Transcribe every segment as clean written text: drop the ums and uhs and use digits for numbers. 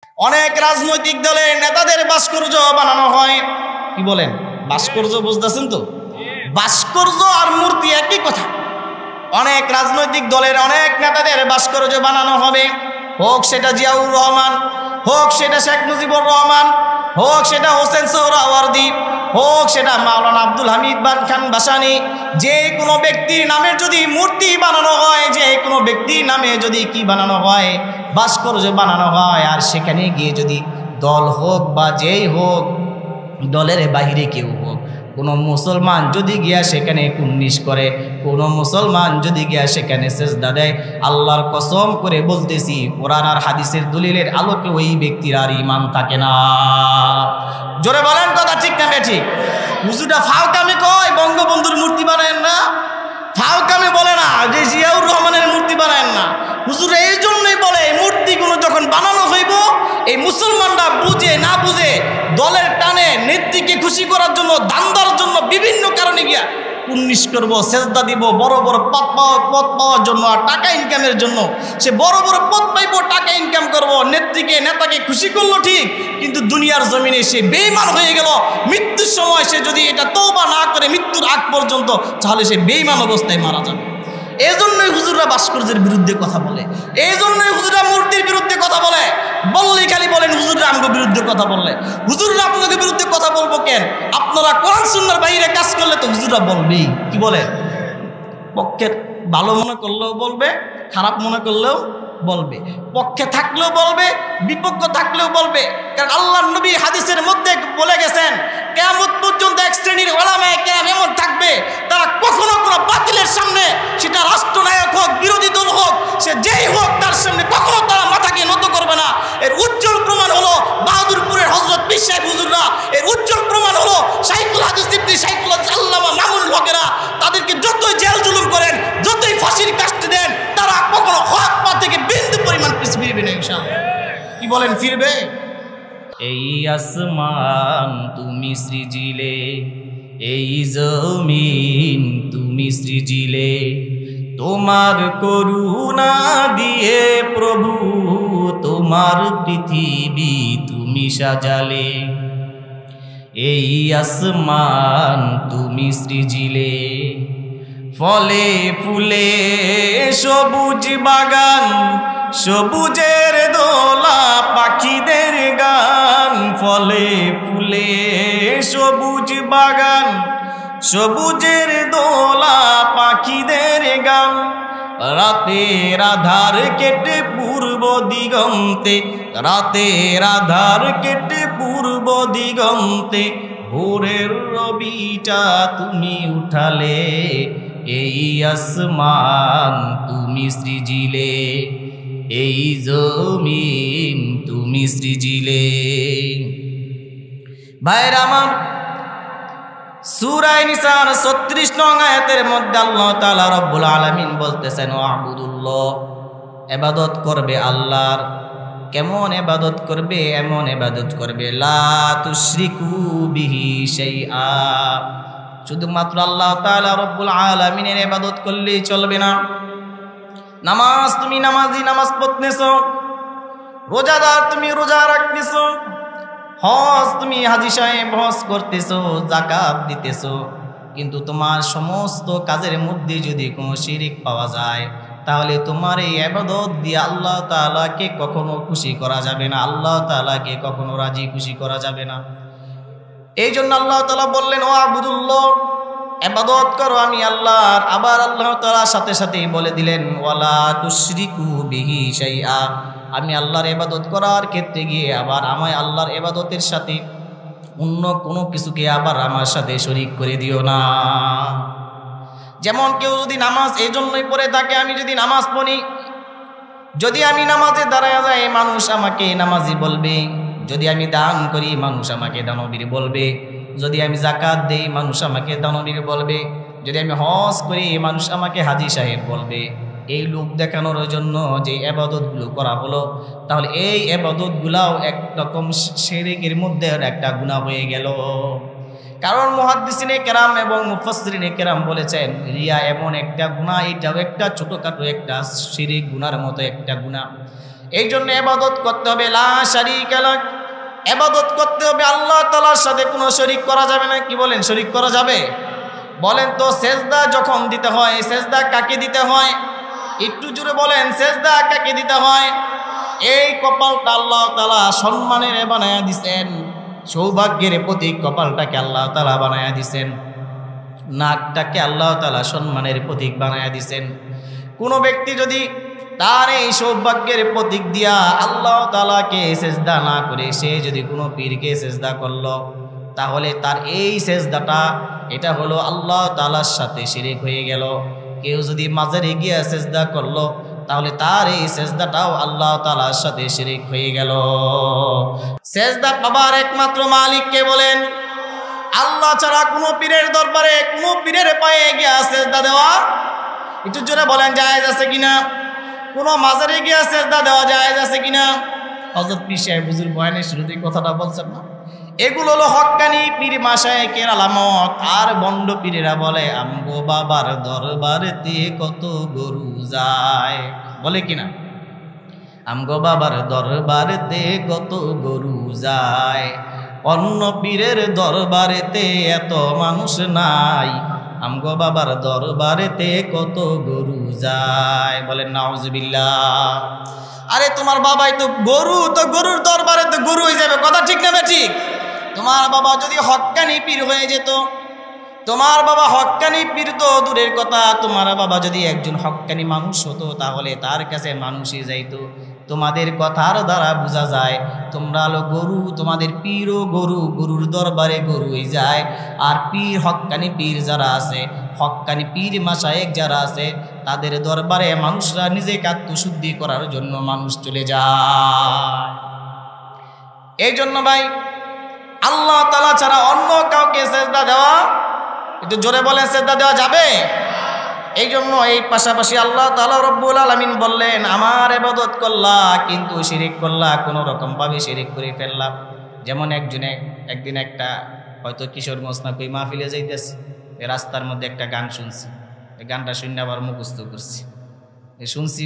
অনেক রাজনৈতিক দলের নেতাদের ভাস্কর্য বানানো হয়। কি বলেন? ভাস্কর্য বুঝতেছেন তো? ভাস্কর্য আর মূর্তি একই কথা। অনেক রাজনৈতিক দলের অনেক নেতাদের ভাস্কর্য বানানো হবে, হোক সেটা জিয়াউর রহমান, হোক সেটা শেখ মুজিবুর রহমান, হোক সেটা হোসেন সোহরাওয়ার্দী, হোক সেটা মাওলানা আব্দুল হামিদ খান ভাসানী। যে কোনো ব্যক্তির নামে যদি মূর্তি বানানো হয়, যে কোনো ব্যক্তির নামে যদি কি বানানো হয়, ভাস্কর্য বানানো হয়, আর সেখানে গিয়ে যদি দল হোক বা যেই হোক, দলের বাহিরে কেউ হোক, কোনো মুসলমান যদি গিয়া সেখানে কুন্নিশ করে, কোনো মুসলমান যদি গিয়া সেখানে সেজদা দেয়, আল্লাহর কসম করে বলতেছি, কোরআন আর হাদিসের দলিলের আলোকে ওই ব্যক্তির আর ঈমান থাকে না। জোরে বলেন কথা ঠিক না ঠিক? হুজুরটা ফাউকামি কয় বঙ্গবন্ধুর মূর্তি বানায়েন না, ফাউকামি বলে না যে জিয়াউর রহমানের মূর্তি বানায়েন না। হুজুর এই জন্যই বলে মূর্তিগুলো যখন বানানো হইব, এই মুসলমানরা বুঝে না বুঝে দলের টানে নেত্রীকে খুশি করার জন্য, দান্দার জন্য, বিভিন্ন কারণে গিয়া কুন্নিশ করব, সেজদা দিব, বড় বড় পদ পাওয়ার জন্য আর টাকা ইনকামের জন্য। সে বড় বড় পদ পাইব, টাকা ইনকাম করব, নেতাকে খুশি করলো ঠিক, কিন্তু দুনিয়ার জমিনে সে বেঈমান হয়ে গেল। মৃত্যুর সময় সে যদি এটা তওবা না করে মৃত্যুর আগ পর্যন্ত, তাহলে সে বেঈমান অবস্থায় মারা যাবে। এই জন্যই হুজুররা ভাস্কর্যের বিরুদ্ধে কথা বলে, এই জন্যই হুজুররা মূর্তির বিরুদ্ধে কথা বলে। বললেই খালি বলেন হুজুররা আমাদের বিরুদ্ধে কথা বললে। হুজুররা আপনাদের বিরুদ্ধে কথা বলবো কেন? আপনারা কোরআন সুন্নাহর বাইরে কাজ করলে তো হুজুররা বলবেই। কি বলে? পক্ষের ভালো মনে করলেও বলবে, খারাপ মনে করলেও বলবে, পক্ষে থাকলেও বলবে, বিপক্ষ থাকলেও বলবে। কারণ আল্লাহর নবী হাদিসের মধ্যে বলে গেছেন, কিয়ামত পর্যন্ত এক শ্রেণীর উলামায়ে কেরাম এমন থাকবে, তারা কখনো কোনো বাতিলের সামনে, সেটা রাষ্ট্রনায়ক হোক, বিরোধী দল হোক, সে যেই হোক, তার সামনে কখনো তারা মাথাকে নত করবে না। এর উজ্জ্বল প্রমাণ হলো বাহাদুরপুরের হযরত পীর সাহেব হুজুররা, এর উজ্জ্বল প্রমাণ হলো শাইখুল হাদিস ইবনে শাইখুল হাদিস আল্লামা মামুনুল হকেরা। তাদেরকে যতই জেল জুলুম করেন, যতই ফাঁসির কাস্টে দেন, তারা কখনো হক পা থেকে বিন্দু পরিমাণ পিছু ফিরবে না ইনশাআল্লাহ। কি বলেন, ফিরবে? এই আসমান তুমি সৃজিলে, এই জমিন তুমি সৃজিলে, তোমার করুণা দিয়ে প্রভু, তোমার পৃথিবী তুমি সাজালে। এই আসমান তুমি সৃজিলে, ফলে ফুলে সবুজ বাগান, সবুজের দোলা পাখিদের গান। ফলে ফুলে সবুজ বাগান, সবুজের দোলা পাখিদের গান। রাতের আধার কেটে পূর্ব দিগন্তে, রাতের আধার কেটে পূর্ব দিগন্তে, ভোরের রবিটা তুমি উঠালে। এই আসমান তুমি সৃজিলে, এই জমিন তুমি সৃজিলে। ভাইরা আমার, সূরা নিসার ৩৬ নং আয়াতের মধ্যে আল্লাহ তাআলা রব্বুল আলামিন বলতেছেন, ওয়াবুদুল্লাহ, ইবাদত করবে আল্লাহর। কেমন ইবাদত করবে? এমন ইবাদত করবে, লা তুশরিকু বিহি শাইআ, শুধুমাত্র আল্লাহ তাআলা রব্বুল আলামিনের ইবাদত করলেই চলবে না। নামাজ, তুমি নামাজি নামাজ পড়তেছো, রোজাদার তুমি রোজা রাখতেছো, হজ তুমি হাজী সাহেব হজ করতেছো, যাকাত দিতেছো, কিন্তু তোমার সমস্ত কাজের মধ্যে যদি কোনো শিরিক পাওয়া যায়, তাহলে তোমার এই ইবাদত দিয়ে আল্লাহ তাআলাকে কখনো খুশি করা যাবে না, আল্লাহ তাআলাকে কখনো রাজি খুশি করা যাবে না। এই জন্য আল্লাহ তাআলা বললেন, ও আবুদুল্লাহ, ইবাদত করো আমি আল্লাহর। আবার আল্লাহ তাআলা সাথে সাথেই বলে দিলেন, ওয়ালা তুশরিকু বিহি শাইআ, আমি আল্লাহর ইবাদত করার ক্ষেত্রে গিয়ে আবার আমায় আল্লাহর ইবাদতের সাথে অন্য কোনো কিছুকে আবার আমার সাথে শরীক করে দিও না। যেমন কেউ যদি নামাজ এই জন্যই পড়ে থাকে, আমি যদি নামাজ পড়ি, যদি আমি নামাজে দাঁড়ায় যাই, মানুষ আমাকে নামাজি বলবে। যদি আমি দান করি, মানুষ আমাকে দানবীর বলবে। যদি আমি যাকাত দেই, মানুষ আমাকে দানবীর বলবে। যদি আমি হজ করি, মানুষ আমাকে হাজী সাহেব বলবে। এই লোক দেখানোর জন্য যে ইবাদতগুলো করা হলো, তাহলে এই ইবাদতগুলাও একরকম শিরকের মধ্যে একটা গুনাহ হয়ে গেল। কারণ মুহাদ্দিসিনে কেরাম এবং মুফাসসিরিনে কেরাম বলেছেন, রিয়া এমন একটা গুনাহ, এটাও একটা ছোটখাটো একটা শিরক গুনার মতো একটা গুনাহ। এই জন্য ইবাদত করতে হবে লা শারীকা লাক, ইবাদত করতে হবে আল্লাহ তাআলার সাথে কোনো শরীক করা যাবে না। কি বলেন, শরীক করা যাবে? বলেন তো সেজদা যখন দিতে হয়, সেজদা কাকে দিতে হয়? একটু জোরে বলেন, সেজদা কাকে দিতে হয়? এই কপালটা আল্লাহ তাআলা সম্মানের বানায়া দিছেন, সৌভাগ্যের প্রতীক কপালটাকে আল্লাহ তাআলা বানায়া দিছেন, নাকটাকে আল্লাহ তাআলা সম্মানের প্রতীক বানায়া দিছেন। কোনো ব্যক্তি যদি তার এই সৌভাগ্যের প্রতীক দিয়া আল্লাহ তাআলাকে সেজদা না করে সে যদি কোনো পীরকে সেজদা করলো, তাহলে তার এই সেজদাটা এটা হলো আল্লাহ তাআলার সাথে শিরক হয়ে গেল। কেউ যদি মাজারে গিয়া সেজদা করলো, তাহলে তার এই সেজদাটাও আল্লাহ তাআলার সাথে শিরক হয়ে গেল। সেজদা পাবার একমাত্র মালিক কে বলেন? আল্লাহ ছাড়া কোনো পীরের দরবারে কোনো পীরের পায়ে গিয়া সেজদা দেওয়া একটু জোরে বলেন জায়েজ আছে কিনা? কোনো মাজারে গিয়া সেজদা দেওয়া জায়েজ আছে কিনা? হযরত পীর সাহেব হুজুর বয়ানের শুরুতেই কথাটা বলছেন না? এগুলো হলো হক্কানি পীর মাশায়েখের আলামত। আর বন্ড পীরেরা বলে আমগো বাবার দরবারেতে কত গরু যায়, বলে কিনা? আমগো বাবার দরবারেতে কত গরু যায়, অন্য পীরের দরবারেতে এত মানুষ নাই, আমগো বাবার দরবারেতে কত গরু যায়। বলেন নাউজুবিল্লাহ। আরে তোমার বাবাই তো গরু, তো গরুর দরবারে তো গরু হয়ে যাবে, কথা ঠিক না ঠিক? তোমার বাবা যদি হক্কানি পীর হয়ে যেত, তোমার বাবা হক্কানি পীর তো দূরের কথা, তোমার বাবা যদি একজন হক্কানি মানুষ হতো, তাহলে তার কাছে মানুষই যাইতো। তোমাদের কথার দ্বারা বোঝা যায় তোমরা হলো গরু, তোমাদের পীরও গরু, গরুর দরবারে গরুই যায়। আর পীর হক্কানি পীর যারা আছে, হক্কানি পীর মাশায়েখ যারা আছে, তাদের দরবারে মানুষরা নিজেকে আত্মশুদ্ধি করার জন্য মানুষ চলে যায়। এই জন্য ভাই আল্লাহ তাআলা ছাড়া অন্য কাউকে সেজদা দেওয়া, একটু জোরে বলেন, সেজদা দেওয়া যাবে? এই জন্য এই পাশাপাশি আল্লাহ তাআলা রব্বুল আলামিন বললেন আমার ইবাদত করলা কিন্তু শিরিক করলা, কোনো রকম ভাবে শিরিক করে ফেললাম। যেমন একদিন একটা হয়তো কিশোরগঞ্জ না কই মাহফিলে যাইতেছে, রাস্তার মধ্যে একটা গান শুনছি, এই গানটা শুনে আবার মুখস্থ করছি।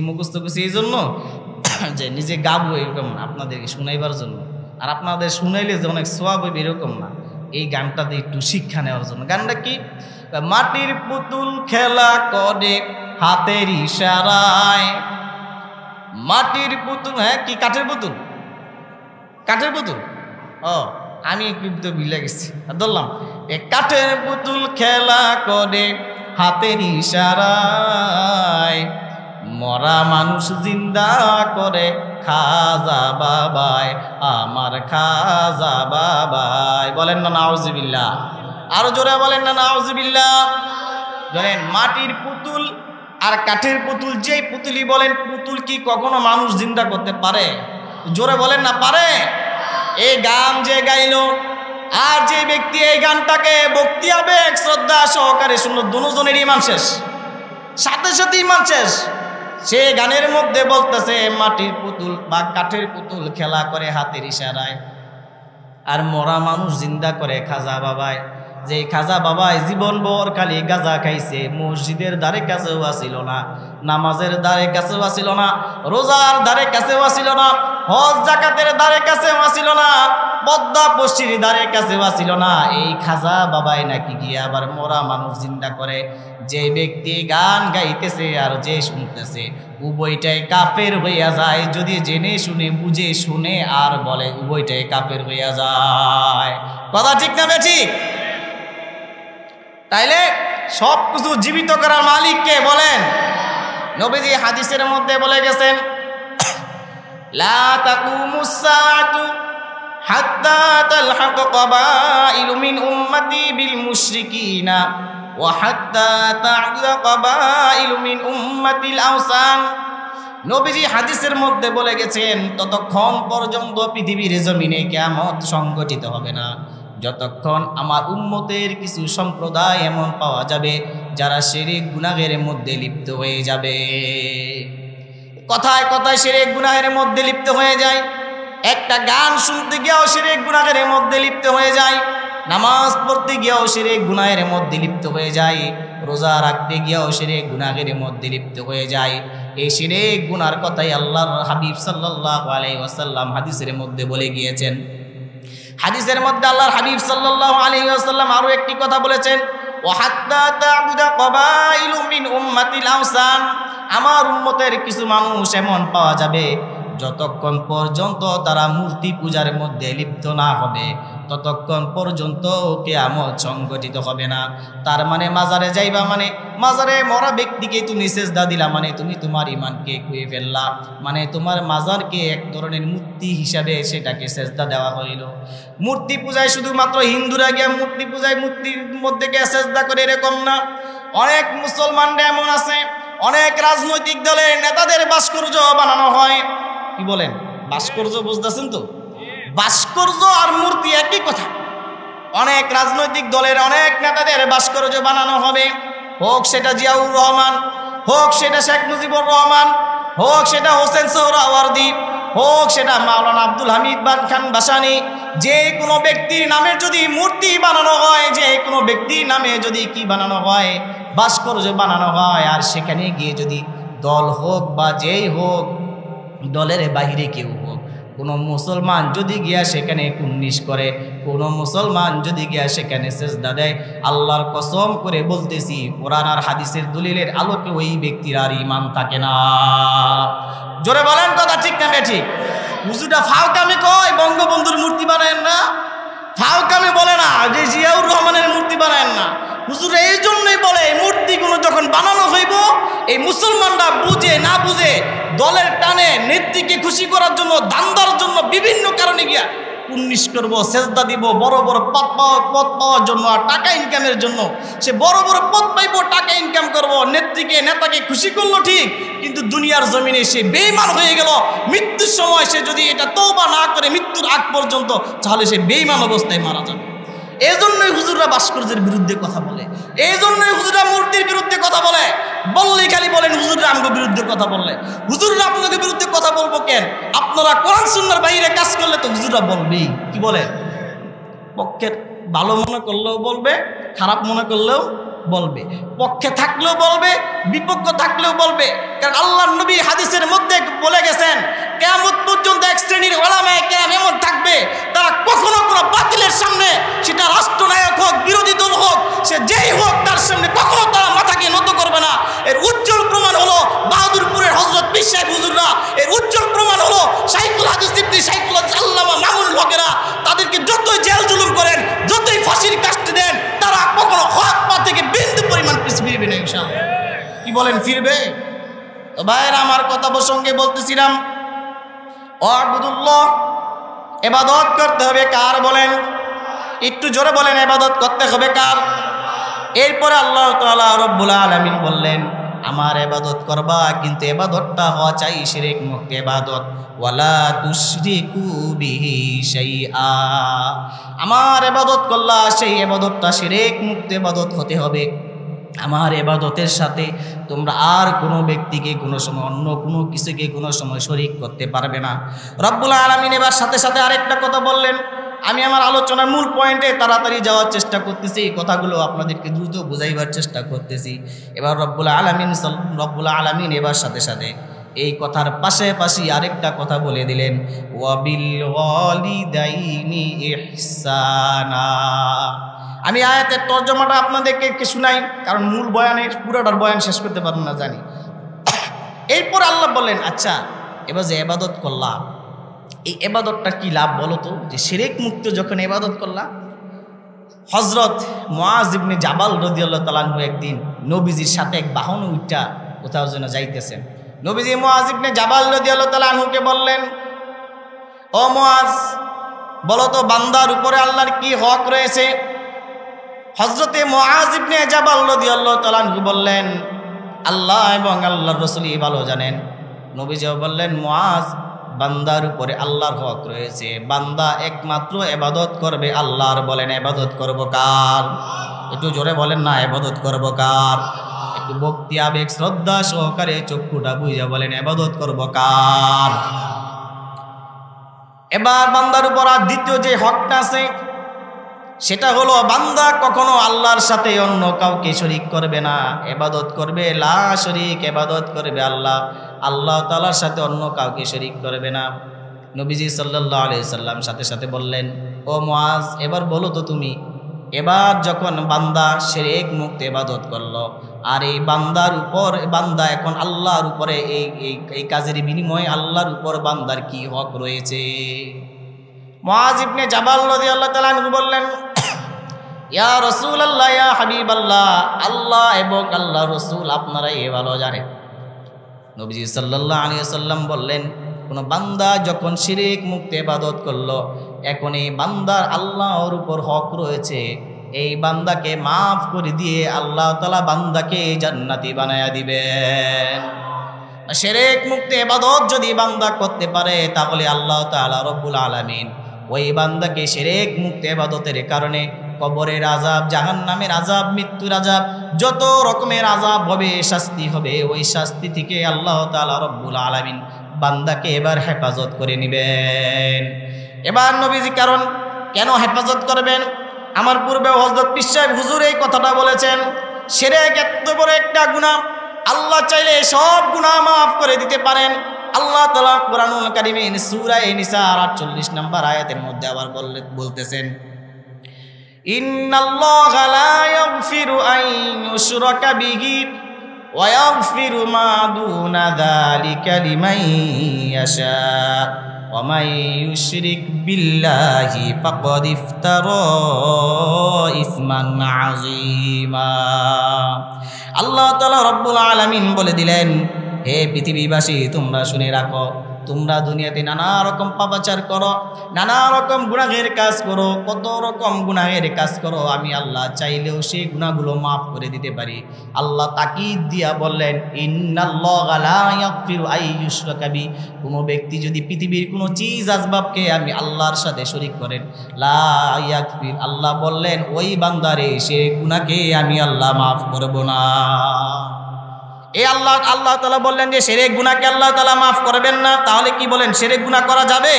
মুখস্থ করছি এই জন্য যে নিজে গাবো এরকম না, আপনাদেরকে শুনাইবার জন্য। আর আপনাদের শুনাইলে যে অনেক সোয়াব হইবে এরকম না, এই গানটা দিয়ে একটু শিক্ষা নেওয়ার জন্য। গানটা কি? মাটির পুতুল খেলা করে হাতের ইশারায়, মাটির পুতুল, হ্যাঁ কি কাঠের পুতুল? কাঠের পুতুল, ও আমি একটু বিলে গেছি, ধরলাম। এ কাঠের পুতুল খেলা করে হাতের ইশারায়, মরা মানুষ জিন্দা করে খাজা বাবায়, আমার খাজা বাবায়। বলেন না নাউজুবিল্লাহ? আরো জোরে বলেন না নাউজুবিল্লাহ? বলেন মাটির পুতুল আর কাঠের পুতুল, যেই পুতুলই বলেন, পুতুল কি কখনো মানুষ জিন্দা করতে পারে? জোরে বলেন না পারে? এই গান যে গাইলো আর যে ব্যক্তি এই গানটাকে ভক্তি আবেগ শ্রদ্ধা সহকারে শুনলো, দুজনের ইমান শেষ, সাথে সাথে ইমান শেষ। সে গানের মধ্যে বলতেছে মাটির পুতুল বা কাঠের পুতুল খেলা করে হাতের ইশারায়, আর মরা মানুষ জিন্দা করে খাজা বাবায়। যে খাজা বাবায় জীবনভর খালি গাঁজা খাইছে, মসজিদের দ্বারে কাছেও আসিল না, নামাজের দ্বারে কাছেও আসিল না, রোজার দ্বারে কাছেও আসিল না, হজ জাকাতের দ্বারে কাছেও আসিল না, পদ্মা পশ্চির দ্বারে কাছেও আসিল না। এই খাজা বাবাই নাকি গিয়ে আবার মরা মানুষ জিন্দা করে। যে ব্যক্তি গান গাইতেছে আর যে শুনতেছে উভয়টাই কাফের হইয়া যায়। যদি জেনে শুনে বুঝে শুনে আর বলে, উভয়টাই কাফের হইয়া যায়। কথা ঠিক না ঠিক? তাইলে সব কিছু জীবিত করার মালিক কে বলেন? নবীজি হাদিসের মধ্যে বলে গেছেন, লা তাকুমুস সাআতু হাত্তা তালহাক কাবাইলু মিন উম্মতি বিল মুশরিকিনা ওয়া হাত্তা তা'লা কাবাইলু মিন উম্মাতিল আওসান। নবীজি হাদিসের মধ্যে বলে গেছেন, ততক্ষণ পর্যন্ত পৃথিবীর জমিনে কিয়ামত সংঘটিত হবে না যতক্ষণ আমার উম্মতের কিছু সম্প্রদায় এমন পাওয়া যাবে যারা শিরক গুনাহের মধ্যে লিপ্ত হয়ে যাবে। কথায় কথায় শিরক গুনাহের মধ্যে লিপ্ত হয়ে যায়, একটা গান শুনতে গিয়েও শিরক গুনাহের মধ্যে লিপ্ত হয়ে যায়, নামাজ পড়তে গিয়েও শিরক গুনাহের মধ্যে লিপ্ত হয়ে যায়, রোজা রাখতে গিয়েও শিরক গুনাহের মধ্যে লিপ্ত হয়ে যায়। এই শিরক গুনার কথাই আল্লাহর হাবিব সাল্লাল্লাহু আলাইহি ওয়াসাল্লাম হাদিসের মধ্যে বলে গিয়েছেন। হাদিসের মধ্যে আল্লাহর হাবিব সাল্লাল্লাহু আলাইহি ওয়াসাল্লাম আরো একটি কথা বলেছেন, ওয়া হাত্তা তা'বুদা ক্বাবাইলু মিন উম্মাতিল আওসান, আমার উম্মতের কিছু মানুষ এমন পাওয়া যাবে যতক্ষণ পর্যন্ত তারা মূর্তি পূজার মধ্যে লিপ্ত না হবে ততক্ষণ পর্যন্ত কিয়ামত সংঘটিত হবে না। তার মানে মাজারে যাইবা মানে মাজারে মরা ব্যক্তিকে তুমি সেজদা দিলা মানে তুমি তোমার ঈমানকে খুঁয়ে ফেললা, মানে তোমার মাজারকে এক ধরনের মূর্তি হিসাবে সেটাকে সেজদা দেওয়া হইল। মূর্তি পূজায় শুধুমাত্র হিন্দুরা গিয়া মূর্তি পূজায় মূর্তির মধ্যে গিয়ে সেজদা করে এরকম না, অনেক মুসলমানরা এমন আছে, অনেক রাজনৈতিক দলের নেতাদের ভাস্কর্য বানানো হয়। কি বলেন? ভাস্কর্য বুঝতেছেন তো? ভাস্কর্য আর মূর্তি একই কথা। অনেক রাজনৈতিক দলের অনেক নেতাদের ভাস্কর্য বানানো হবে, হোক সেটা জিয়াউর রহমান, হোক সেটা শেখ মুজিবুর রহমান, হোক সেটা হোসেন সোহরাওয়ার্দী, হোক সেটা মাওলানা আব্দুল হামিদ খান ভাসানী। যে কোনো ব্যক্তির নামে যদি মূর্তি বানানো হয়, যে কোনো ব্যক্তির নামে যদি কি বানানো হয়, ভাস্কর্য বানানো হয়, আর সেখানে গিয়ে যদি দল হোক বা যেই হোক, দলের বাহিরে কেউ হোক, কোনো মুসলমান যদি গিয়া সেখানে কুন্নিশ করে, কোনো মুসলমান যদি গিয়া সেখানে সেজদা দেয়, আল্লাহর কসম করে বলতেছি কোরআন আর হাদিসের দলিলের আলোকে ওই ব্যক্তির আর ঈমান থাকে না। জোরে বলেন কথা ঠিক না বেঠিক? হুজুরটা ফাউকামি কয় বঙ্গবন্ধুর মূর্তি বানায়েন না, ফাউকামি বলে না যে জিয়াউর রহমানের মূর্তি বানায়েন না। হুজুর এই জন্যই বলে এই মূর্তিগুলো যখন বানানো হইব এই মুসলমানরা বুঝে না বুঝে দলের টানে নেত্রীকে খুশি করার জন্য, দান্দার জন্য, বিভিন্ন কারণে গিয়া কুন্নিশ করবো, সেজদা দিব, বড় বড় পদ পাওয়ার জন্য আর টাকা ইনকামের জন্য। সে বড় বড় পদ পাইব, টাকা ইনকাম করব, নেতাকে খুশি করলো ঠিক, কিন্তু দুনিয়ার জমিনে সে বেঈমান হয়ে গেল। মৃত্যুর সময় সে যদি এটা তওবা না করে মৃত্যুর আগ পর্যন্ত, তাহলে সে বেঈমান অবস্থায় মারা যাবে। এই জন্যই হুজুররা ভাস্কর্যের বিরুদ্ধে কথা বলে, এই জন্যই হুজুররা মূর্তির বিরুদ্ধে কথা বলে। বললেই খালি বলেন হুজুররা আমাদের বিরুদ্ধে কথা বললে। হুজুররা আপনাদের বিরুদ্ধে কথা বলবো কেন? আপনারা কোরআন সুন্নাহর বাইরে কাজ করলে তো হুজুররা বলবেই। কি বলে? পক্ষের ভালো মনে করলেও বলবে, খারাপ মনে করলেও বলবে, পক্ষে থাকলেও বলবে, বিপক্ষ থাকলেও বলবে। কারণ আল্লাহর নবী হাদিসের মধ্যে বলে গেছেন, কিয়ামত পর্যন্ত এক শ্রেণীর উলামায়ে কেরাম এমন থাকবে, তারা কখনো কোনো বাতিলের সামনে, সেটা রাষ্ট্রনায়ক হোক, বিরোধী দল হোক, সে যেই হোক, তার সামনে কখনো তারা মাথাকে নত করবে না। এর উজ্জ্বল প্রমাণ হলো বাহাদুরপুরের হযরত পীর সাহেব হুজুররা, এর উজ্জ্বল প্রমাণ হলো শাইখুল হাদিস ইবনে শাইখুল হাদিস আল্লামা মামুনুল হকেরা। তাদেরকে যতই জেল জুলুম করেন, যতই ফাঁসির কাস্টে দেন, তারা কখনো হক পা থেকে বিন্দু পরিমাণ পিছু ফিরবে না ইনশাআল্লাহ। কি বলেন, ফিরবে? তো ভাইয়েরা, আমার কথা প্রসঙ্গে বলতেছিলাম, ওয়াবুদুল্লাহ, ইবাদত করতে হবে কার বলেন? একটু জোরে বলেন, ইবাদত করতে হবে কার? এরপরে আল্লাহ তাআলা রব্বুল আলামিন বললেন, আমার ইবাদত করবা, কিন্তু ইবাদতটা হওয়া চাই শিরক মুক্ত ইবাদত। ওয়ালা তুশরিকু বিহি শাইআ, আমার ইবাদত করলা, সেই ইবাদতটা শিরক মুক্ত ইবাদত হতে হবে। আমার ইবাদতের সাথে তোমরা আর কোনো ব্যক্তিকে কোনো সময়, অন্য কোনো কিছুকে কোনো সময় শরীক করতে পারবে না। রব্বুল আলামিন এবার সাথে সাথে আরেকটা কথা বললেন। আমি আমার আলোচনার মূল পয়েন্টে তাড়াতাড়ি যাওয়ার চেষ্টা করতেছি, এই কথাগুলো আপনাদেরকে দ্রুত বুঝাইবার চেষ্টা করতেছি। এবার রব্বুল আলামিন এবার সাথে সাথে এই কথার পাশাপাশি আরেকটা কথা বলে দিলেন, ওয়াবিল ওয়ালিদাইনি ইহসানা। আমি আয়াতের তর্জমাটা আপনাদেরকে শুনাই, কারণ মূল বয়ানে পুরোটার বয়ান শেষ করতে পারবেন না জানি। এরপর আল্লাহ বললেন, আচ্ছা এবার যে ইবাদত করলা, এই ইবাদতটা কি লাভ বলো তো? যে শিরক মুক্ত যখন ইবাদত করলা। হযরত মুআজ ইবনে জাবাল রাদিয়াল্লাহু তাআলা আনহু একদিন নবীজির সাথে এক বাহনে উঠা কোথাও যেন যাইতেছেন। নবীজি মুআজ ইবনে জাবাল রাদিয়াল্লাহু তাআলা আনহুকে বললেন, ও মুআজ, বলো তো বান্দার উপরে আল্লাহর কি হক রয়েছে? হযরতে মুআজ ইবনে জাবাল রাদিয়াল্লাহু তাআলা আনহু বললেন, আল্লাহ এবং আল্লাহর রাসূলই ভালো জানেন। নবীজি বললেন, মুআজ, বান্দার উপরে আল্লাহর হক রয়েছে, বান্দা একমাত্র ইবাদত করবে আল্লাহর। বলেন, ইবাদত করব কার? একটু জোরে বলেন না, ইবাদত করব কার? একটু ভক্তি, আবেগ, শ্রদ্ধা সহকারে চক্ষুটা বুঝে বলেন, ইবাদত করব কার? এবার বান্দার উপর আর দ্বিতীয় যে হকটা আছে, সেটা হলো বান্দা কখনো আল্লাহর সাথে অন্য কাউকে শরীক করবে না, ইবাদত করবে লা শরীক, ইবাদত করবে আল্লাহ তাআলার সাথে অন্য কাউকে শরীক করবে না। নবীজি সাল্লাল্লাহু আলাইহি সাল্লাম সাথে সাথে বললেন, ও মুআজ, এবার বলো তো তুমি, এবার যখন বান্দা শিরক মুক্ত ইবাদত করলো, আর এই বান্দা এখন আল্লাহর উপরে এই কাজের বিনিময়ে আল্লাহর উপর বান্দার কি হক রয়েছে? মুআজ ইবনে জাবাল রাদিয়াল্লাহু তাআলা আনহু বললেন, ইয়া রাসূলুল্লাহ, ইয়া হাবিবাল্লাহ, আল্লাহ এবং আল্লাহর রাসূল আপনারাই ভালো জানেন। নবীজি সাল্লাল্লাহু আলাইহি ওয়াসাল্লাম বললেন, কোন বান্দা যখন শিরক মুক্ত ইবাদত করলো, এখন এই বান্দার আল্লাহর উপর হক রয়েছে, এই বান্দাকে মাফ করে দিয়ে আল্লাহ তাআলা বান্দাকে জান্নাতি বানায়া দিবেন। শিরক মুক্ত ইবাদত যদি বান্দা করতে পারে, তাহলে আল্লাহ তাআলা রব্বুল আলামিন ওই বান্দাকে শিরক মুক্ত ইবাদতের কারণে কবরের আযাব, জাহান্নামের আযাব, মৃত্যুর আযাব, যত রকমের আযাব হবে, শাস্তি হবে, ওই শাস্তি থেকে আল্লাহ তাআলা রব্বুল আলামিন বান্দাকে এবার হেফাজত করে নেবেন। এবার নবীজি কেন হেফাজত করবেন? আমার পূর্বে হযরত পীর সাহেব হুজুর এই কথাটা বলেছেন, শিরক এত বড় একটা গুনাহ, আল্লাহ চাইলে সব গুনাহ মাফ করে দিতে পারেন। আল্লাহ তাআলা কুরআনুল কারীমে সূরা নিসা 48 নম্বর আয়াতের মধ্যে আবার বলতেছেন, ইন্নাল্লাহা লা ইয়াগফিরু আন ইউশরাকা বিহি ওয়া ইয়াগফিরু মা দুনা যালিকা লিমান ইয়াশা ওয়া মান ইউশরিক বিল্লাহি ফাকাদ ইফতারা ইসমান আযীমা। আল্লাহ তাআলা রব্বুল আলামিন বলে দিলেন, হে পৃথিবীবাসী, তোমরা শুনে রাখো, তোমরা দুনিয়াতে নানা রকম পাপাচার করো, নানা রকম গুনাহের কাজ করো, কত রকম গুনাহের কাজ করো, আমি আল্লাহ চাইলেও সেই গুনাহগুলো মাফ করে দিতে পারি। আল্লাহ তাকিদ দিয়া বললেন, ইন্নাল্লাহা লা ইয়াগফিরু আন ইউশরাকা বিহি, কোনো ব্যক্তি যদি পৃথিবীর কোনো চিজ আসবাবকে আমি আল্লাহর সাথে শরীক করেন, লা ইয়াগফির, আল্লাহ বললেন ওই বান্দারে সে গুনাহকে আমি আল্লাহ মাফ করব না। এই আল্লাহ তাআলা বললেন যে শিরক গুনাহকে আল্লাহ তাআলা মাফ করবেন না, তাহলে কি বলেন শিরক গুনাহ করা যাবে?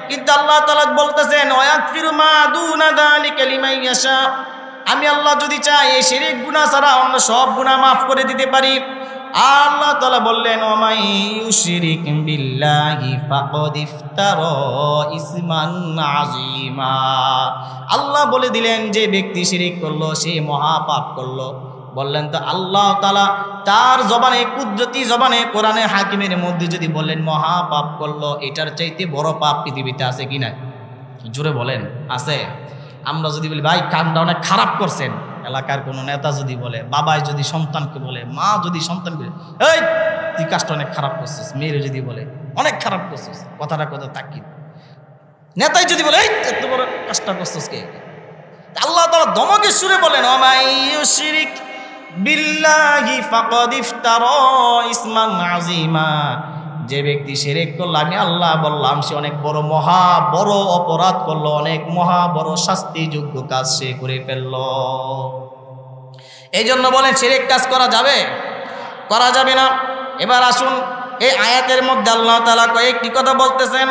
কিন্তু আল্লাহ তাআলা বলতেছেন, ওয়ায়াগফিরু মা দুনা যালিকা লিমান ইয়াশা, আমি আল্লাহ যদি চাই এই শিরক গুনাহ ছাড়া অন্য সব গুনাহ মাফ করে দিতে পারি। আল্লাহ তাআলা বললেন, ওয়া মান ইউশরিক বিল্লাহি ফাকাদ ইফতারা ইসমান আযীমা। আল্লাহ বলে দিলেন যে ব্যক্তি শিরক করলো সে মহা পাপ করলো। বললেন তো আল্লাহ তাআলা তার জবানে, কুদরতি জবানে, কোরআনে হাকিমের মধ্যে যদি বললেন মহা পাপ করলো, এটার চাইতে বড় পাপ পৃথিবীতে আছে কিনা? জোরে বলেন, আছে? আমরা যদি বলি ভাই কামটা অনেক খারাপ করছেন, এলাকার কোনো নেতা যদি বলে, বাবাই যদি সন্তানকে বলে, মা যদি সন্তানকে, এই তুই কাজটা অনেক খারাপ করছিস, মেয়ের যদি বলে অনেক খারাপ করছিস, কথাটা কথা তাকিদ, নেতাই যদি বলে এই এত বড় কাজটা করছিস কে? আল্লাহ তাআলা দমকের সুরে বলেন, ওয়া মান ইউশরিক বিল্লাহি ফাকাদ ইফতারা ইসমান আযীমা, যে ব্যক্তি শিরক করলো, আমি আল্লাহ বললাম সে অনেক বড় মহা বড় অপরাধ করলো, অনেক মহা বড় শাস্তিযোগ্য কাজ সে করে ফেললো। এই জন্য বলেন শিরক কাজ করা যাবে? করা যাবে না। এবার আসুন, এই আয়াতের মধ্যে আল্লাহ তাআলা কয়েকটি কথা বলতেছেন।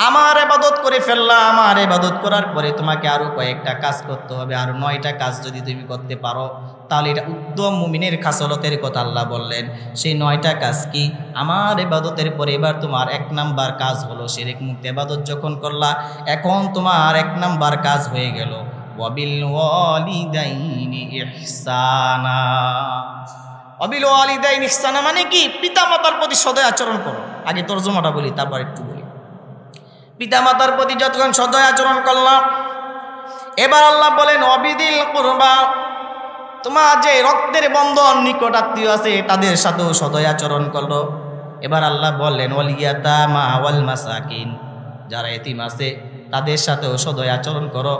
আমার ইবাদত করে ফেললাম, আমার ইবাদত করার পরে তোমাকে আরো কয়েকটা কাজ করতে হবে, আর 9টা কাজ যদি তুমি করতে পারো তাহলে এটা উত্তম মুমিনের খাসলতের কথা আল্লাহ বললেন। সেই 9টা কাজ কি? আমার ইবাদতের পরে এবার তোমার 1 নাম্বার কাজ হলো শিরক মুক্ত ইবাদত যখন করলা, এখন তোমার 1 নাম্বার কাজ হয়ে গেল ওয়াবিল ওয়ালিদাইনি ইহসানা। ওয়াবিল ওয়ালিদাইনি ইহসানা মানে কি? পিতামাতার প্রতি সদয় আচরণ করো। আগে তরজমাটা বলি, তারপর একটু বলি। পিতামাতার প্রতি যতক্ষণ সদয় আচরণ করলাম, এবার আল্লাহ বলেন ওয়াবিদিল কুরবা, তোমার যে রক্তের বন্ধন নিকট আত্মীয় আছে তাদের সাথেও সদয় আচরণ করো। এবার আল্লাহ বললেন ওয়াল ইয়াতামা ওয়াল মাসাকিন, যারা এতিম আছে তাদের সাথেও সদয় আচরণ করো,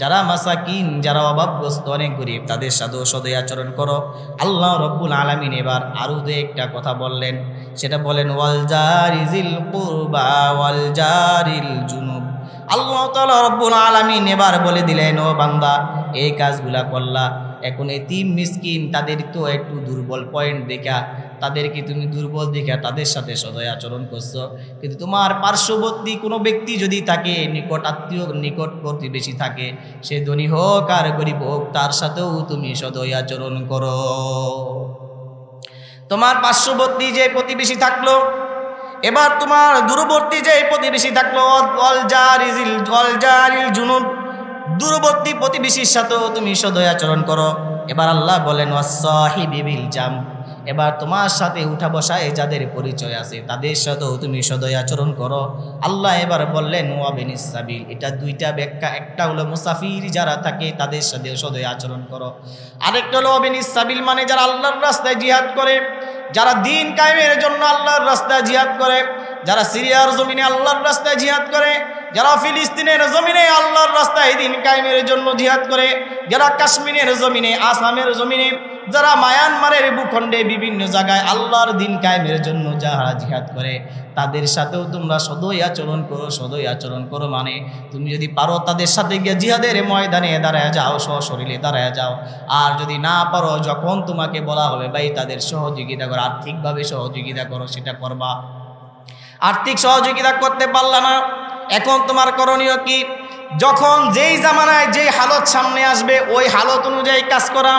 যারা মাসাকিন, যারা অভাবগ্রস্ত, অনেক গরিব, তাদের সাথেও সদয় আচরণ করো। আল্লাহ রব্বুল আলামিন এবার আরো একটা কথা বললেন, সেটা বলেন ওয়াল জারিজিল কুরবা ওয়াল জারিল জুনুব। আল্লাহ তাআলা রব্বুল আলামিন এবার বলে দিলেন, ও বান্দা এই কাজগুলা করলা, এখন এতিম মিসকিন তাদের তো একটু দুর্বল পয়েন্ট দেখা তাদেরকে তুমি দুর্বল দেখে তাদের সাথে সদয় আচরণ করছো। কিন্তু তোমার পার্শ্ববর্তী কোনো ব্যক্তি যদি থাকে, নিকট আত্মীয়, নিকট প্রতিবেশী থাকে, সে ধনী হোক আর গরিব হোক, তার সাথেও তুমি সদয় আচরণ করো। তোমার পার্শ্ববর্তী যে প্রতিবেশী থাকলো, এবার তোমার দূরবর্তী যে প্রতিবেশী থাকলো, জুনুব, দূরবর্তী প্রতিবেশীর সাথেও তুমি সদয় আচরণ করো। এবার আল্লাহ বলেন ওয়াসসাহিবি বিল জাম, এবার তোমার সাথে উঠা বসায় যাদের পরিচয় আছে তাদের সাথেও তুমি সদয় আচরণ করো। আল্লাহ এবার বললেন ওয়াবিনিস সাবিল, এটা দুইটা ব্যাখ্যা, একটা হলো মুসাফির যারা থাকে তাদের সাথে সদয় আচরণ করো, আরেকটা হলো ওয়াবিনিস সাবিল মানে যারা আল্লাহর রাস্তায় জিহাদ করে, যারা দিন কায়েমের জন্য আল্লাহর রাস্তায় জিহাদ করে, যারা সিরিয়ার জমিনে আল্লাহর রাস্তায় জিহাদ করে, যারা ফিলিস্তিনের জমিনে আল্লাহর রাস্তায় দিন কায়েমের জন্য জিহাদ করে, যারা কাশ্মীরের জমিনে, আসামের জমিনে, যারা মায়ানমারের ভূখণ্ডে বিভিন্ন জায়গায় আল্লাহর দিন কায়েমের জন্য যারা জিহাদ করে, তাদের সাথেও তোমরা সদয় আচরণ করো। সদয় আচরণ করো মানে তুমি যদি পারো তাদের সাথে গিয়ে জিহাদের ময়দানে দাঁড়ায় যাও, সশরীরে দাঁড়ায় যাও। আর যদি না পারো, যখন তোমাকে বলা হবে ভাই তাদের সহযোগিতা করো, আর্থিকভাবে সহযোগিতা করো, সেটা করবা। আর্থিক সহযোগিতা করতে পারলা না, এখন তোমার করণীয় কি? যখন যেই জামানায় যেই হালত সামনে আসবে ওই হালত অনুযায়ী কাজ করা।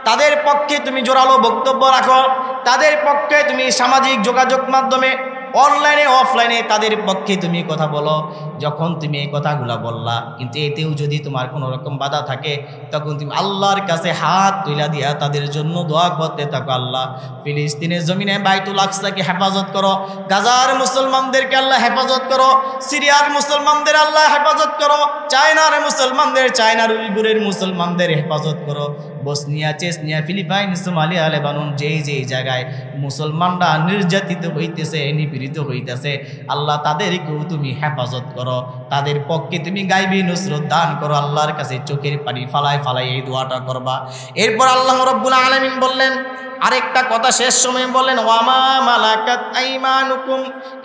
তাদের পক্ষে তুমি জোরালো বক্তব্য রাখো, তাদের পক্ষে তুমি সামাজিক যোগাযোগ মাধ্যমে অনলাইনে অফলাইনে তাদের পক্ষে তুমি কথা বলো। যখন তুমি এই কথাগুলো বললা, কিন্তু এতেও যদি তোমার কোনো রকম বাধা থাকে, তখন তুমি আল্লাহর কাছে হাত তুলে দিয়া তাদের জন্য দোয়া করতে থাকো। আল্লাহ ফিলিস্তিনের জমিনে বাইতুল আকসাকে হেফাজত করো, গাজার মুসলমানদেরকে আল্লাহ হেফাজত করো, সিরিয়ার মুসলমানদের আল্লাহ হেফাজত করো, চায়নার মুসলমানদের, চায়নার উইগুরের মুসলমানদের হেফাজত করো, Bosnia, Chechnya, Philippines, Somalia, Lebanon, যেই জায়গায় মুসলমানরা নির্যাতিত হইতেছে, নিপীড়িত হইতেছে, আল্লাহ তাদেরকেও তুমি হেফাজত করো, তাদের পক্ষে তুমি গায়বী নুসরত দান করো। আল্লাহর কাছে চোখের পানি ফালায় ফালায় এই দোয়াটা করবা। এরপর আল্লাহ রাব্বুল আলামিন বললেন আরেকটা কথা, শেষ সময় বললেন ওয়ামা মালাকাত আইমানুকুম,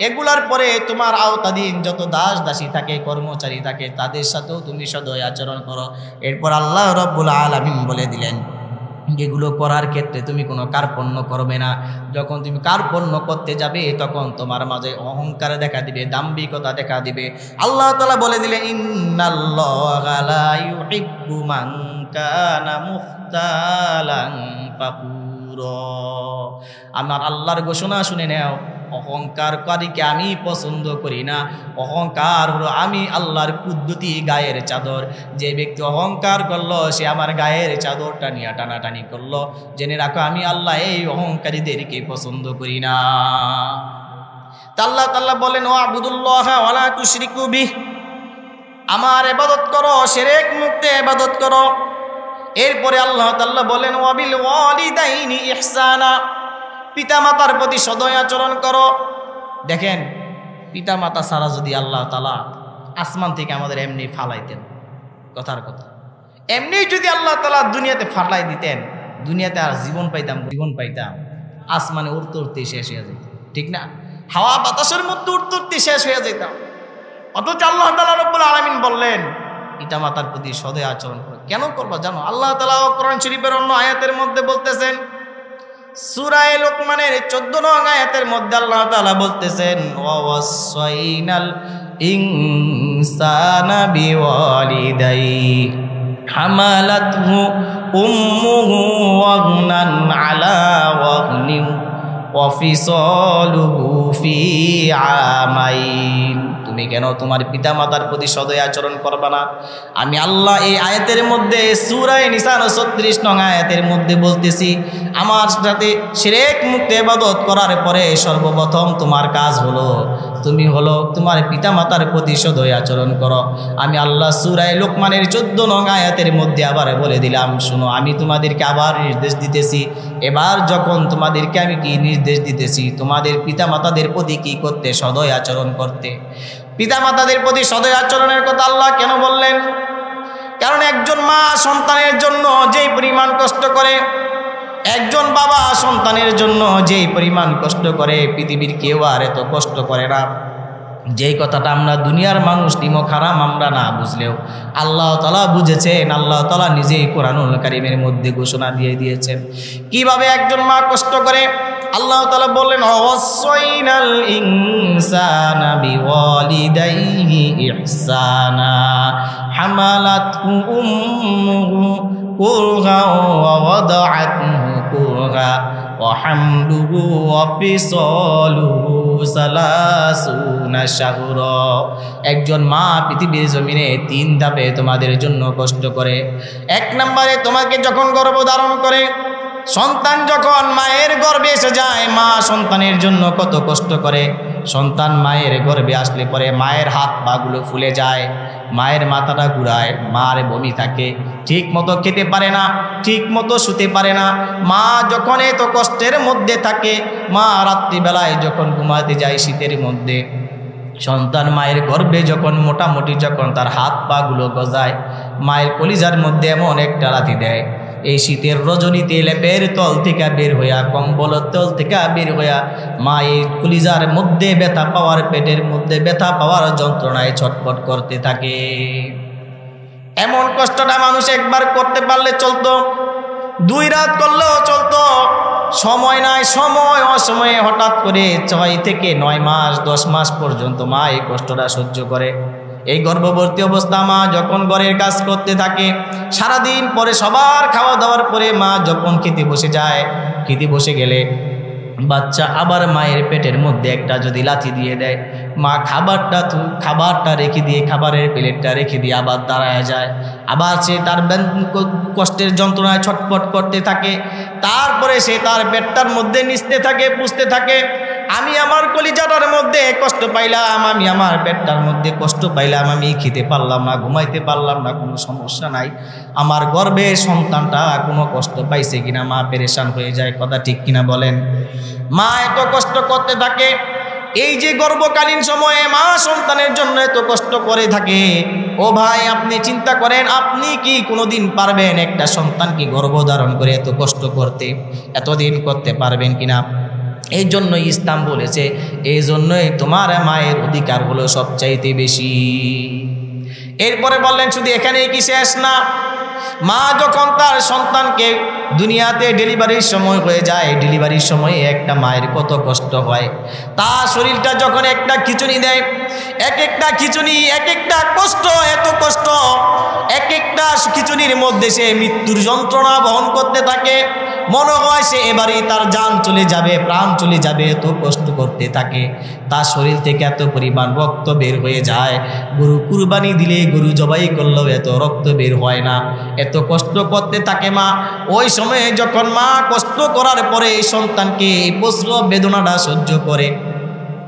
এগুলার পরে তোমার আওতাধীন যত দাস দাসী থাকে, কর্মচারী থাকে, তাদের সাথেও তুমি সদয় আচরণ করো। এরপর আল্লাহ রাব্বুল আলামিন বলে দিলেন এগুলো করার ক্ষেত্রে তুমি কোনো কার্পণ্য করবে না। যখন তুমি কার্পণ্য করতে যাবে তখন তোমার মাঝে অহংকার দেখা দিবে, দাম্ভিকতা দেখা দিবে। আল্লাহ তাআলা বলে দিলেন ইন্নাল্লাহা লা ইউহিব্বু মান কানা মুখতালান ফাকুরা, আমার আল্লাহর ঘোষণা শুনে নাও, অহংকারকারীকে আমি পছন্দ করি না। অহংকার হলো আমি আল্লাহর কুদ্দুতি গায়ের চাদর। যে ব্যক্তি অহংকার করলো সে আমার গায়ের চাদরটা নিয়ে টানাটানি করলো। জেনে রাখো আমি আল্লাহ এই অহংকারীদেরকে পছন্দ করি না। আল্লাহ তাআলা বলেন ওয়াবুদুল্লাহ ওয়ালা তুশরিকু বিহি, আমার ইবাদত করো, শিরক মুক্ত ইবাদত করো। এরপরে আল্লাহ তাআলা বলেন ওয়াবিল ওয়ালিদাইনি ইহসানা, পিতামাতার প্রতি সদয় আচরণ করো। দেখেন পিতামাতা ছাড়া যদি আল্লাহ তাআলা আসমান থেকে আমাদের এমনি ফালাইতেন, কথার কথা, এমনি যদি আল্লাহ তাআলা দুনিয়াতে ফালাই দিতেন, দুনিয়াতে আর জীবন পাইতাম আসমানে উড়তে উড়তে শেষ হয়ে যেত, ঠিক না? হাওয়া বাতাসের মধ্যে উড়তে উড়তে শেষ হয়ে যেতাম। অথচ আল্লাহ তাআলা রব্বুল আলামিন বললেন পিতামাতার প্রতি সদয় আচরণ করো। কেন করবা জানো? আল্লাহ তাআলা কোরআন শরীফের অন্য আয়াতের মধ্যে বলতেছেন, সূরা লোকমানের 14 নং আয়াতের মধ্যে আল্লাহ তাআলা বলতেছেন ওয়াসাইনাল ইনসানা বিওয়ালিদাইহি হামালাতহু উম্মুহু ওয়াগনান আলা ওয়াগনিন ওয়া ফিসালুহু ফি আমাইন। তুমি কেন তোমার পিতামাতার প্রতি সদয় আচরণ করবা না? আমি আল্লাহ এই আয়াতের মধ্যে সূরা নিসার 36 নং আয়াতের মধ্যে বলতেছি, আমার সাথে শিরক মুক্ত ইবাদত করার পরে সর্বপ্রথম তোমার কাজ হলো তুমি তোমার পিতামাতার প্রতি সদয় আচরণ করো। আমি আল্লাহ সূরা লোকমানের 14 নং আয়াতের মধ্যে আবার বলে দিলাম, শুনো আমি তোমাদেরকে আবার নির্দেশ দিতেছি। এবার যখন তোমাদেরকে আমি কি নির্দেশ দিতেছি, তোমাদের পিতামাতাদের প্রতি কি করতে? সদয় আচরণ করতে। পিতামাতাদের প্রতি সদয় আচরণের কথা আল্লাহ কেন বললেন? কারণ একজন মা সন্তানের জন্য যেই পরিমাণ কষ্ট করে, একজন বাবা সন্তানের জন্য যেই পরিমাণ কষ্ট করে, পৃথিবীর কেউ আর এত কষ্ট করে না। যেই কথাটা আমরা দুনিয়ার মানুষ নিমক হারাম আমরা না বুঝলেও আল্লাহ তাআলা বুঝেছেন। আল্লাহ তাআলা নিজেই কোরআনুল কারীমের মধ্যে ঘোষণা দিয়ে দিয়েছেন কিভাবে একজন মা কষ্ট করে। আল্লাহ তাআলা বললেন ওয়াসাইনাল ইনসানা বিওয়ালিদাইহি ইহসানা হামালাতহু উম্মুহু কুরহা ওয়া ওয়াদাআতহু কুরহা ওয়া হামলুহু ওয়া ফিসালুহু সালাসুনা শাহরা। একজন মা পৃথিবীর জমিনে 3 ধাপে তোমাদের জন্য কষ্ট করে। 1 নম্বরে তোমাকে যখন গর্ভধারণ করে, সন্তান যখন মায়ের গর্ভে এসে যায়, মা সন্তানের জন্য কত কষ্ট করে। সন্তান মায়ের গর্ভে আসলে পরে মায়ের হাত পাগুলো ফুলে যায়, মায়ের মাথাটা ঘুরায়, মার বমি থাকে, ঠিক মতো খেতে পারে না, ঠিক মতো শুতে পারে না। মা যখন এত কষ্টের মধ্যে থাকে, মা রাত্রিবেলায় যখন ঘুমাতে যায় শীতের মধ্যে, সন্তান মায়ের গর্ভে যখন মোটামুটি যখন তার হাত পাগুলো গজায়, মায়ের কলিজার মধ্যে এমন একটা লাথি দেয়, এই শীতের রজনীতে লেপের তল থেকে বের হইয়া, কম্বলের তল থেকে বের হইয়া মা এই কলিজার মধ্যে ব্যথা পাওয়ার, পেটের মধ্যে ব্যথা পাওয়ার যন্ত্রণায় ছটফট করতে থাকে। এমন কষ্টটা মানুষ একবার করতে পারলে চলতো, 2 রাত করলেও চলতো। সময় নাই, সময় অসময়ে হঠাৎ করে 6 থেকে 9 মাস 10 মাস পর্যন্ত মা এই কষ্টটা সহ্য করে। এই গর্ভবতী অবস্থা মা যখন ঘরের কাজ করতে থাকে, সারাদিন পরে সবার খাওয়া দাওয়ার পরে মা যখন খেতে বসে যায়, খেতে বসে গেলে বাচ্চা আবার মায়ের পেটের মধ্যে একটা যদি লাথি দিয়ে দেয়, মা খাবারটা রেখে দিয়ে, খাবারের প্লেটটা রেখে দিয়ে আবার দাঁড়ায় যায়, আবার সে তার কষ্টের যন্ত্রণায় ছটফট করতে থাকে। তারপরে সে তার পেটটার মধ্যে নিচতে থাকে, পুষতে থাকে, আমি আমার কলিজাটার মধ্যে কষ্ট পাইলাম, আমি আমার পেটটার মধ্যে কষ্ট পাইলাম, আমি খেতে পারলাম না, ঘুমাইতে পারলাম না, কোনো সমস্যা নাই, আমার গর্ভের সন্তানটা কোনো কষ্ট পাইছে কিনা মা পেরেশান হয়ে যায়। কথা ঠিক কিনা বলেন? মা এত কষ্ট করতে থাকে। এই যে গর্ভকালীন সময়ে মা সন্তানের জন্য এত কষ্ট করে থাকে, ও ভাই আপনি চিন্তা করেন, আপনি কি কোনোদিন পারবেন একটা সন্তানকে গর্ভধারণ করে এত কষ্ট করতে? এতদিন করতে পারবেন কিনা? এই জন্যই ইসলাম বলেছে, এই জন্যই তোমার মায়ের অধিকার হলো সবচাইতে বেশি। এরপরে বললেন শুধু এখানেই কি শেষ না, মা যখন তার সন্তানকে দুনিয়াতে ডেলিভারির সময় হয়ে যায়, ডেলিভারির সময়ে একটা মায়ের কত কষ্ট হয়। তার শরীরটা যখন একটা খিঁচুনি দেয়, এক একটা খিঁচুনি, এক একটা কষ্ট, এত কষ্ট, এক একটা খিঁচুনির মধ্যে সে মৃত্যুর যন্ত্রণা বহন করতে থাকে। মনে হয় সে এবারেই তার জান চলে যাবে, প্রাণ চলে যাবে, এত কষ্ট করতে থাকে। তার শরীর থেকে এত পরিমাণ রক্ত বের হয়ে যায়, গরু কুরবানি দিলে, গরু জবাই করলেও এত রক্ত বের হয় না, এত কষ্ট করতে থাকে মা। ওই সময়ে যখন মা কষ্ট করার পরে এই সন্তানকে এই প্রসব বেদনাটা সহ্য করে,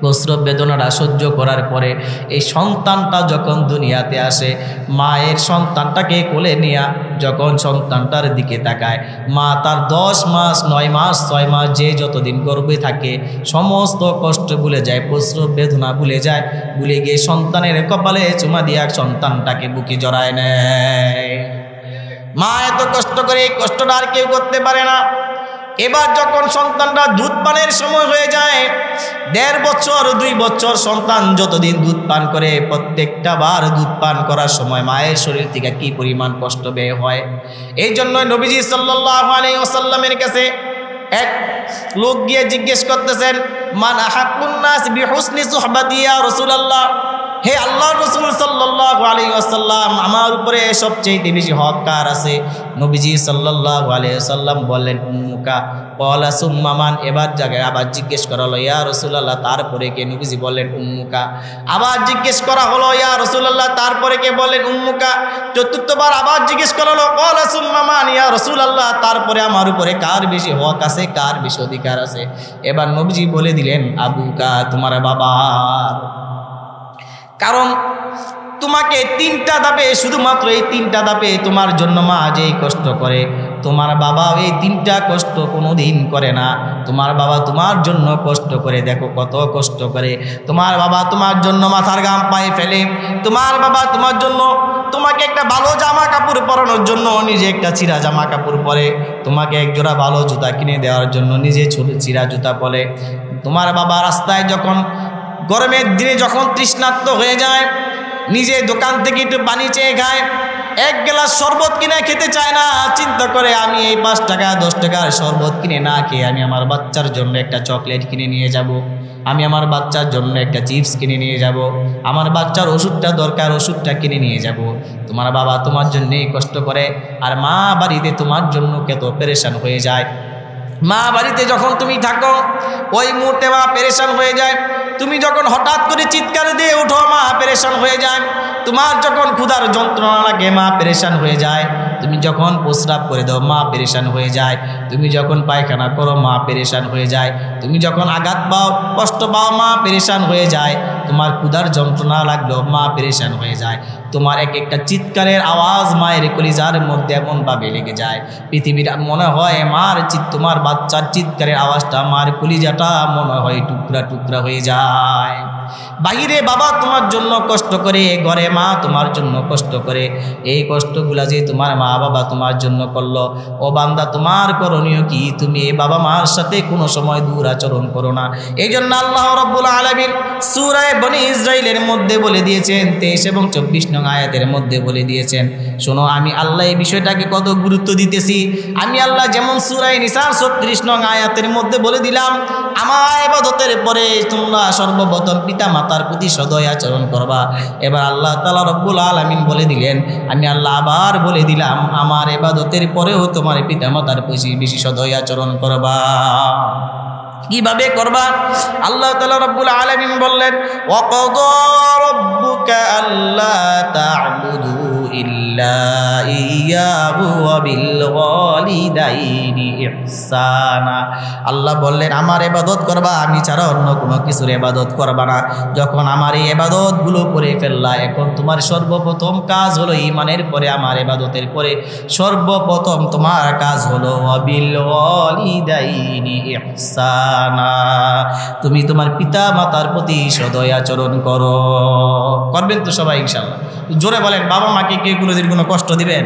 প্রসব বেদনাটা সহ্য করার পরে এই সন্তানটা যখন দুনিয়াতে আসে, মায়ের সন্তানটাকে কোলে নিয়ে যখন সন্তানটার দিকে তাকায়, মা তার 10 মাস 9 মাস 6 মাস যে যতদিন গর্ভে থাকে সমস্ত কষ্ট ভুলে যায়, প্রসব বেদনা ভুলে যায়, ভুলে গিয়ে সন্তানের কপালে চুমা দিয়া সন্তানটাকে বুকে জড়ায় নেয়। মা এত কষ্ট করে, এই কষ্টটা আর কেউ করতে পারে না। এবার যখন সন্তানটা দুধ পানের সময় হয়ে যায়, 1.5 বছর 2 বছর সন্তান যতদিন দুধ পান করে, প্রত্যেকটা বার দুধ পান করার সময় মায়ের শরীর থেকে কি পরিমাণ কষ্ট ব্যয় হয়। এই জন্য নবীজি সাল্লাল্লাহু আলাইহি ওয়াসাল্লামের কাছে এক লোক গিয়ে জিজ্ঞেস করতেছেন, মান আহাক্কুন নাস বিহুসনি সুহবাতি ইয়া রাসূলুল্লাহ, হে আল্লাহর রাসূল সাল্লাল্লাহু আলাইহি ওয়াসাল্লাম, আমার উপরে সবচেয়ে বেশি হক কার আছে? নবীজি সাল্লাল্লাহু আলাইহি ওয়াসাল্লাম বললেন উম্মুকা। ক্বালা সুম্মা মান, এবার জায়গায় আবার জিজ্ঞেস করা হলো ইয়া রাসূলুল্লাহ তারপরে কে? নবীজি বললেন উম্মুকা। আবার জিজ্ঞেস করা হলো ইয়া রাসূলুল্লাহ তারপরে কে? বললেন উম্মুকা। চতুর্থবার আবার জিজ্ঞেস করা হলো ক্বালা সুম্মা মান ইয়া রাসূলুল্লাহ, তারপরে আমার উপরে কার বেশি হক আছে, কার বেশি অধিকার আছে? এবার নবীজি বলে দিলেন আবুকা, তোমার বাবার। কারণ তোমাকে 3টা ধাপে, শুধুমাত্র এই 3টা ধাপে তোমার জন্য মা যেই কষ্ট করে, তোমার বাবা এই 3টা কষ্ট কোনোদিন করে না। তোমার বাবা তোমার জন্য কষ্ট করে, দেখো কত কষ্ট করে। তোমার বাবা তোমার জন্য মাথার ঘাম পায়ে ফেলে, তোমার বাবা তোমার জন্য, তোমাকে একটা ভালো জামা কাপড় পরানোর জন্য নিজে একটা ছিঁড়া জামা কাপড় পরে, তোমাকে একজোড়া ভালো জুতা কিনে দেওয়ার জন্য নিজে ছিঁড়া জুতা পরে। তোমার বাবা রাস্তায় যখন গরমের দিনে যখন তৃষ্ণার্ত হয়ে যায়, নিজে দোকান থেকে একটু পানি চেয়ে খায়, এক গ্লাস শরবত কিনে খেতে চায় না, চিন্তা করে আমি এই 5 টাকা 10 টাকার শরবত কিনে না খেয়ে আমি আমার বাচ্চার জন্য একটা চকলেট কিনে নিয়ে যাব, আমি আমার বাচ্চার জন্য একটা চিপস কিনে নিয়ে যাব, আমার বাচ্চার ওষুধটা দরকার ওষুধটা কিনে নিয়ে যাব। তোমার বাবা তোমার জন্যই কষ্ট করে, আর মা বাড়িতে তোমার জন্য কত পেরেশান হয়ে যায়। মা বাড়িতে যখন তুমি থাকো ওই মুহূর্তে মা পেরেশান হয়ে যায়। তুমি যখন হঠাৎ করে চিৎকার দিয়ে উঠো মা পেরেশান হয়ে যায়। তোমার যখন ক্ষুধার যন্ত্রণা লাগে মা পেরেশান হয়ে যায়। তুমি যখন প্রস্রাব করে দাও মা পেরেশান হয়ে যায়। তুমি যখন পায়খানা করো মা পেরেশান হয়ে যায়। তুমি যখন আঘাত পাও কষ্ট পাও মা পেরেশান হয়ে যায়। তোমার ক্ষুধার যন্ত্রণা লাগলো মা পেরেশান হয়ে যায়। তোমার এক একটা চিৎকারের আওয়াজ মায়ের কলিজার মধ্যে এমনভাবে লেগে যায়, পৃথিবীর মনে হয় মার তোমার বাচ্চার চিৎকারের আওয়াজটা মার কলিজাটা মনে হয় টুকরা টুকরা হয়ে যায়। বাহিরে বাবা তোমার জন্য কষ্ট করে, ঘরে মা তোমার জন্য কষ্ট করে। এই কষ্টগুলা যে তোমার মা বাবা তোমার জন্য করলো, ও বান্দা তোমার করণীয় কি? তুমি এই বাবা মার সাথে কোনো সময় দূর আচরণ করো না। এই জন্য আল্লাহ রাব্বুল আলামিন সূরা বনী ইসরাইলের মধ্যে বলে দিয়েছেন, 23 এবং 24 নং আয়াতের মধ্যে বলে দিয়েছেন, শোনো আমি আল্লাহ এই বিষয়টাকে কত গুরুত্ব দিতেছি। আমি আল্লাহ যেমন সূরা নিসা 36 নং আয়াতের মধ্যে বলে দিলাম, আমার ইবাদতের পরে তোমরা সর্বপ্রথম পিতা মাতার প্রতি সদয় আচরণ করবা। এবার আল্লাহ তাআলা রব্বুল আলামিন বলে দিলেন, আমি আল্লাহ আবার বলে দিলাম, আমার ইবাদতের পরেও তোমার পিতা মাতার প্রতি বেশি সদয় আচরণ করবা। কিভাবে করবা? আল্লাহ তাআলা রব্বুল আলামিন বললেন, ওয়াকাদা রাব্বুকা আল্লা তা'বুদু ইল্লা ইয়্যাহু ওয়া বিল ওয়ালিদাইনি ইহসানা। আল্লাহ বললেন আমার ইবাদত করবা, আমি ছাড়া অন্য কোনো কিছুর ইবাদত করবা না। যখন আমার এই ইবাদতগুলো করে ফেললা, এখন তোমার সর্বপ্রথম কাজ হলো ঈমানের পরে আমার ইবাদতের পরে সর্বপ্রথম তোমার কাজ হলো ওয়া বিল ওয়ালিদাইনি ইহসানা, তুমি তোমার পিতা মাতার প্রতি সদয় আচরণ করো। করবেন তো সবাই ইনশাআল্লাহ? জোরে বলেন, বাবা মাকে কে কোনোদিন কোনো কষ্ট দিবেন?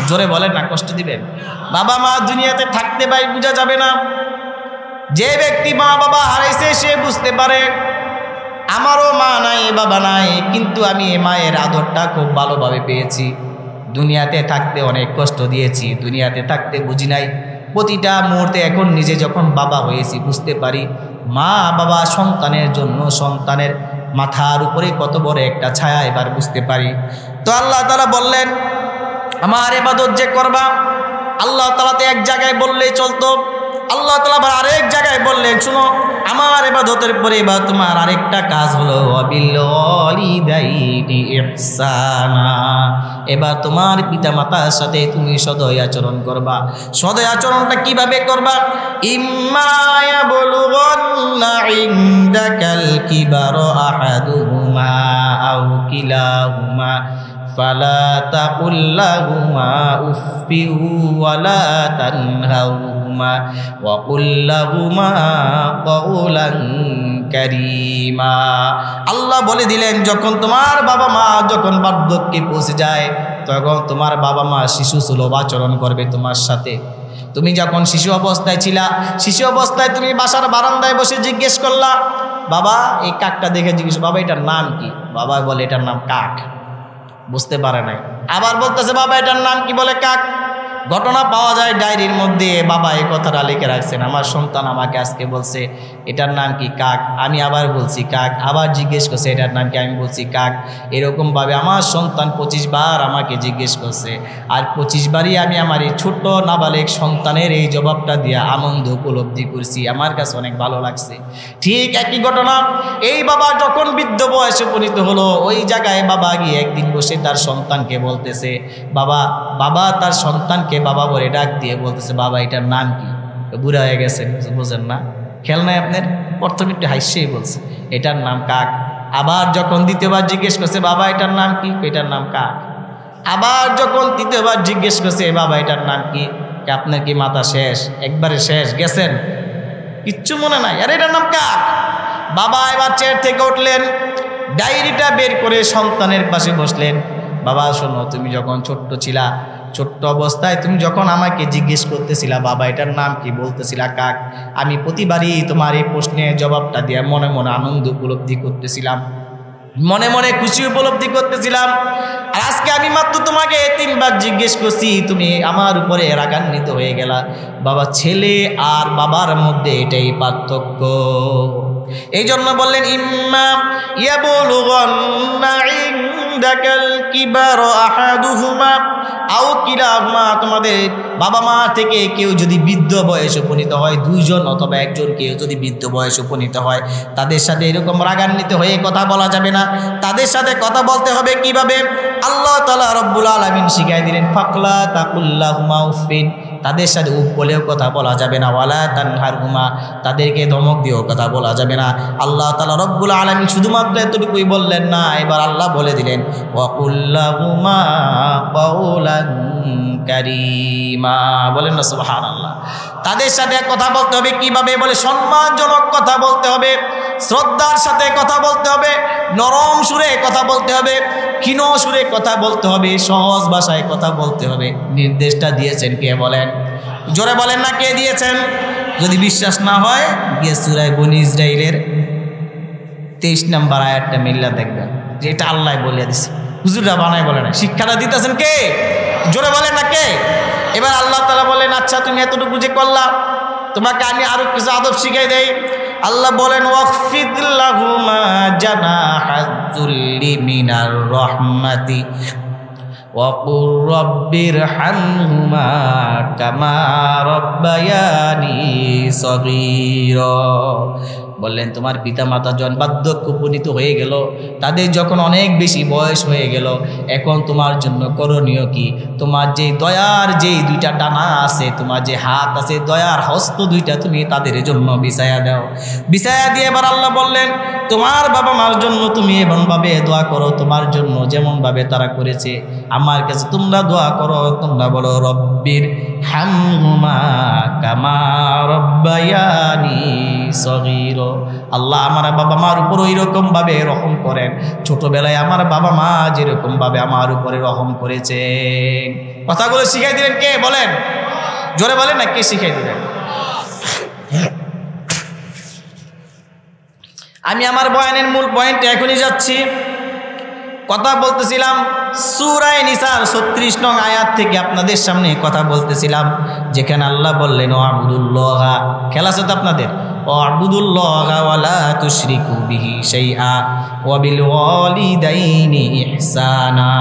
জোরে বলেন না, কষ্ট দিবেন? বাবা মা দুনিয়াতে থাকতে পাই বোঝা যাবে না। যে ব্যক্তি মা বাবা হারাইছে সে বুঝতে পারে আমারও মা নাই বাবা নাই, কিন্তু আমি এ মায়ের আদরটা খুব ভালোভাবে পেয়েছি। দুনিয়াতে থাকতে অনেক কষ্ট দিয়েছি, দুনিয়াতে থাকতে বুঝি নাই। প্রতিটা মুহূর্তে এখন নিজে যখন বাবা হয়েছি বুঝতে পারি মা বাবা সন্তানের জন্য সন্তানের মাথার উপরে কত বড় একটা ছায়া এবার বুঝতে পারি। তো আল্লাহ তাআলা বললেন আমার ইবাদত যে করবা, আল্লাহ তাআলা তো এক জায়গায় বললেই চলতো, আল্লাহ তাআলা আবার আরেক জায়গায় বললেন, শুনো আমার ইবাদতের পরে এবার তোমার আরেকটা কাজ হলো ওয়াবিল ওয়ালিদাইনি ইহসানা, এবার তোমার পিতা মাতার সাথে তুমি সদয় আচরণ করবা। সদয় আচরণটা কিভাবে করবা? ইম্মা ইয়াবলুগান্না ইনদাকাল কিবারা আহাদুহুমা আও কিলাহুমা ফালা তাকুল লাহুমা উফফি ওয়ালা তানহারহুমা ওয়া কুল লাহুমা কাওলান কারীমা। আল্লাহ বলে দিলেন যখন তোমার বাবা মা যখন বার্ধক্যে পৌঁছে যায় তখন তোমার বাবা মা শিশু সুলভ আচরণ করবে তোমার সাথে। তুমি যখন শিশু অবস্থায় ছিলা, শিশু অবস্থায় তুমি বাসার বারান্দায় বসে জিজ্ঞেস করলা, বাবা এই কাকটা দেখে জিজ্ঞেস, বাবা এটার নাম কি? বাবা বলে এটার নাম কাক। বুঝতে পারে নাই, আবার বলতেছে বাবা এটার নাম কি? বলে কাক। ঘটনা পাওয়া যায় ডায়েরির মধ্যে, বাবা এই কথাটা লিখে রাখছেন, আমার সন্তান আমাকে আজকে বলছে এটার নাম কি? কাক। আমি আবার বলছি কাক। আবার জিজ্ঞেস করছে এটার নাম কি? আমি বলছি কাক। এরকমভাবে আমার সন্তান 25 বার আমাকে জিজ্ঞেস করছে, আর 25 বারই আমি আমার এই ছোট্ট নাবালেক সন্তানের এই জবাবটা দিয়ে আনন্দ উপলব্ধি করছি, আমার কাছে অনেক ভালো লাগছে। ঠিক একই ঘটনা এই বাবা যখন বৃদ্ধ বয়সে উপনীত হলো, ওই জায়গায় বাবা গিয়ে একদিন বসে তার সন্তানকে বলতেছে বাবা, বাবা তার সন্তানকে বাবা বলে ডাক দিয়ে বলতেছে, বাবা এটার নাম কি? বুড়া হয়ে গেছেন, বোঝেন না, খেয়াল নাই আপনার। প্রথমে একটু হাসিয়েই বলছে এটার নাম কাক। আবার যখন দ্বিতীয়বার জিজ্ঞেস করছে বাবা এটার নাম কি? এটার নাম কাক। আবার যখন তৃতীয়বার জিজ্ঞেস করছে বাবা এটার নাম কি? আপনার কি মাথা শেষ? একবারে শেষ গেছেন, কিচ্ছু মনে নাই, আরে এটার নাম কাক। বাবা এবার চেয়ার থেকে উঠলেন, ডায়েরিটা বের করে সন্তানের পাশে বসলেন। বাবা শোনো, তুমি যখন ছোট্ট ছিলা, ছোট্ট অবস্থায় তুমি যখন আমাকে জিজ্ঞেস করতেছিলা বাবা এটার নাম কি, বলতেছিলা কাক, আমি প্রতিবারই তোমার এই প্রশ্নের জবাবটা দিয়ে মনে মনে আনন্দ উপলব্ধি করতেছিলাম, মনে মনে খুশি উপলব্ধি করতেছিলাম। আর আজকে আমি মাত্র তোমাকে 3 বার জিজ্ঞেস করছি, তুমি আমার উপরে রাগান্বিত হয়ে গেলা। বাবা, ছেলে আর বাবার মধ্যে এটাই পার্থক্য। এই জন্য বললেন ইম্মা ইয়াবলুগান্না ইনদাকাল কিবার আহাদুহুমা আও কিলাহুমা, তোমাদের বাবা মা থেকে কেউ যদি বৃদ্ধ বয়সে উপনীত হয়, 2 জন অথবা 1 জন কেউ যদি বৃদ্ধ বয়সে উপনীত হয়, তাদের সাথে এরকম রাগান্বিত হয়ে কথা বলা যাবে না। তাদের সাথে কথা বলতে হবে কিভাবে? আল্লাহ তাআলা রব্বুল আলামিন শিখাই দিলেন, ফাকলা তাকুল্লাহুমা উফিন, তাদের সাথে উফ বলেও কথা বলা যাবে না। ওয়ালা তানহারহুমা, তাদেরকে ধমক দিয়েও কথা বলা যাবে না। আল্লাহ তাআলা রব্বুল আলামিন শুধুমাত্র এতটুকুই বললেন না, এবার আল্লাহ বলে দিলেন ওয়াকুল্লাহুমা কাওলান কারীমা। বলেন না সুবহানাল্লাহ। তাদের সাথে কথা বলতে হবে কিভাবে? বলে সম্মানজনক কথা বলতে হবে, শ্রদ্ধার সাথে কথা বলতে হবে, নরম সুরে কথা বলতে হবে, ক্ষীণ সুরে কথা বলতে হবে, সহজ ভাষায় কথা বলতে হবে। নির্দেশটা দিয়েছেন কে? বলেন, জোরে বলেন না, কে দিয়েছেন? যদি বিশ্বাস না হয় গিয়ে সূরা বনী ইসরাঈলের 23 নম্বর আয়াতটা মিল্লা দেখবেন, যে এটা আল্লাহ বলে দিছে, হুজুররা বানায় বলে না। শিক্ষাটা দিতেছেন কে? জোরে বলেন না, কে? এবার আল্লাহ তাআলা বলেন, আচ্ছা তুমি এতটুকু যে করলা, তোমাকে আমি আরো কিছু আদব শিখাই দেই। আল্লাহ বলেন ওয়াকফিদ লাহুমা জানাহাযুল্লি মিনার রাহমাতি ওয়াকুর রব্বিরহামহুমা কামা রাব্বায়ানি সগীরা। বললেন তোমার পিতা মাতা যখন বার্ধক্য উপনীত হয়ে গেল, তাদের যখন অনেক বেশি বয়স হয়ে গেল, এখন তোমার জন্য করণীয় কি? তোমার যে দয়ার যেই 2টা ডানা আছে, তোমার যে হাত আছে, দয়ার হস্ত 2টা তুমি তাদের জন্য বিছায়া দাও। বিছায়া দিয়ে এবার আল্লাহ বললেন তোমার বাবা মার জন্য তুমি এমনভাবে দোয়া করো, তোমার জন্য যেমনভাবে তারা করেছে আমার কাছে তোমরা দোয়া করো। তোমরা বলো রব্বির হামহুমা কামা রব্বায়ানি সগীরা। আল্লাহ আমার বাবা মার উপর ওই রকম ভাবে রহম করেন, ছোটবেলায় আমার বাবা মা যেরকম ভাবে আমার উপরে রহম করেছে। কথাগুলো শিখাই দিলেন কে? বলেন, জোরে বলেন না, কে শিখাই দিলেন? আমি আমার বয়ানের মূল পয়েন্টে এখনই যাচ্ছি। কথা বলতেছিলাম সূরা নিসার 36 নং আয়াত থেকে আপনাদের সামনে কথা বলতেছিলাম, যেখানে আল্লাহ বললেন ওয়াবুদুল্লাহা, খেলা আছে তো আপনাদের, ওয়াবুদুল্লাহা ওয়ালা তুশরিকু বিহি শাইআ ওয়া বিল ওয়ালিদাইনি ইহসানা।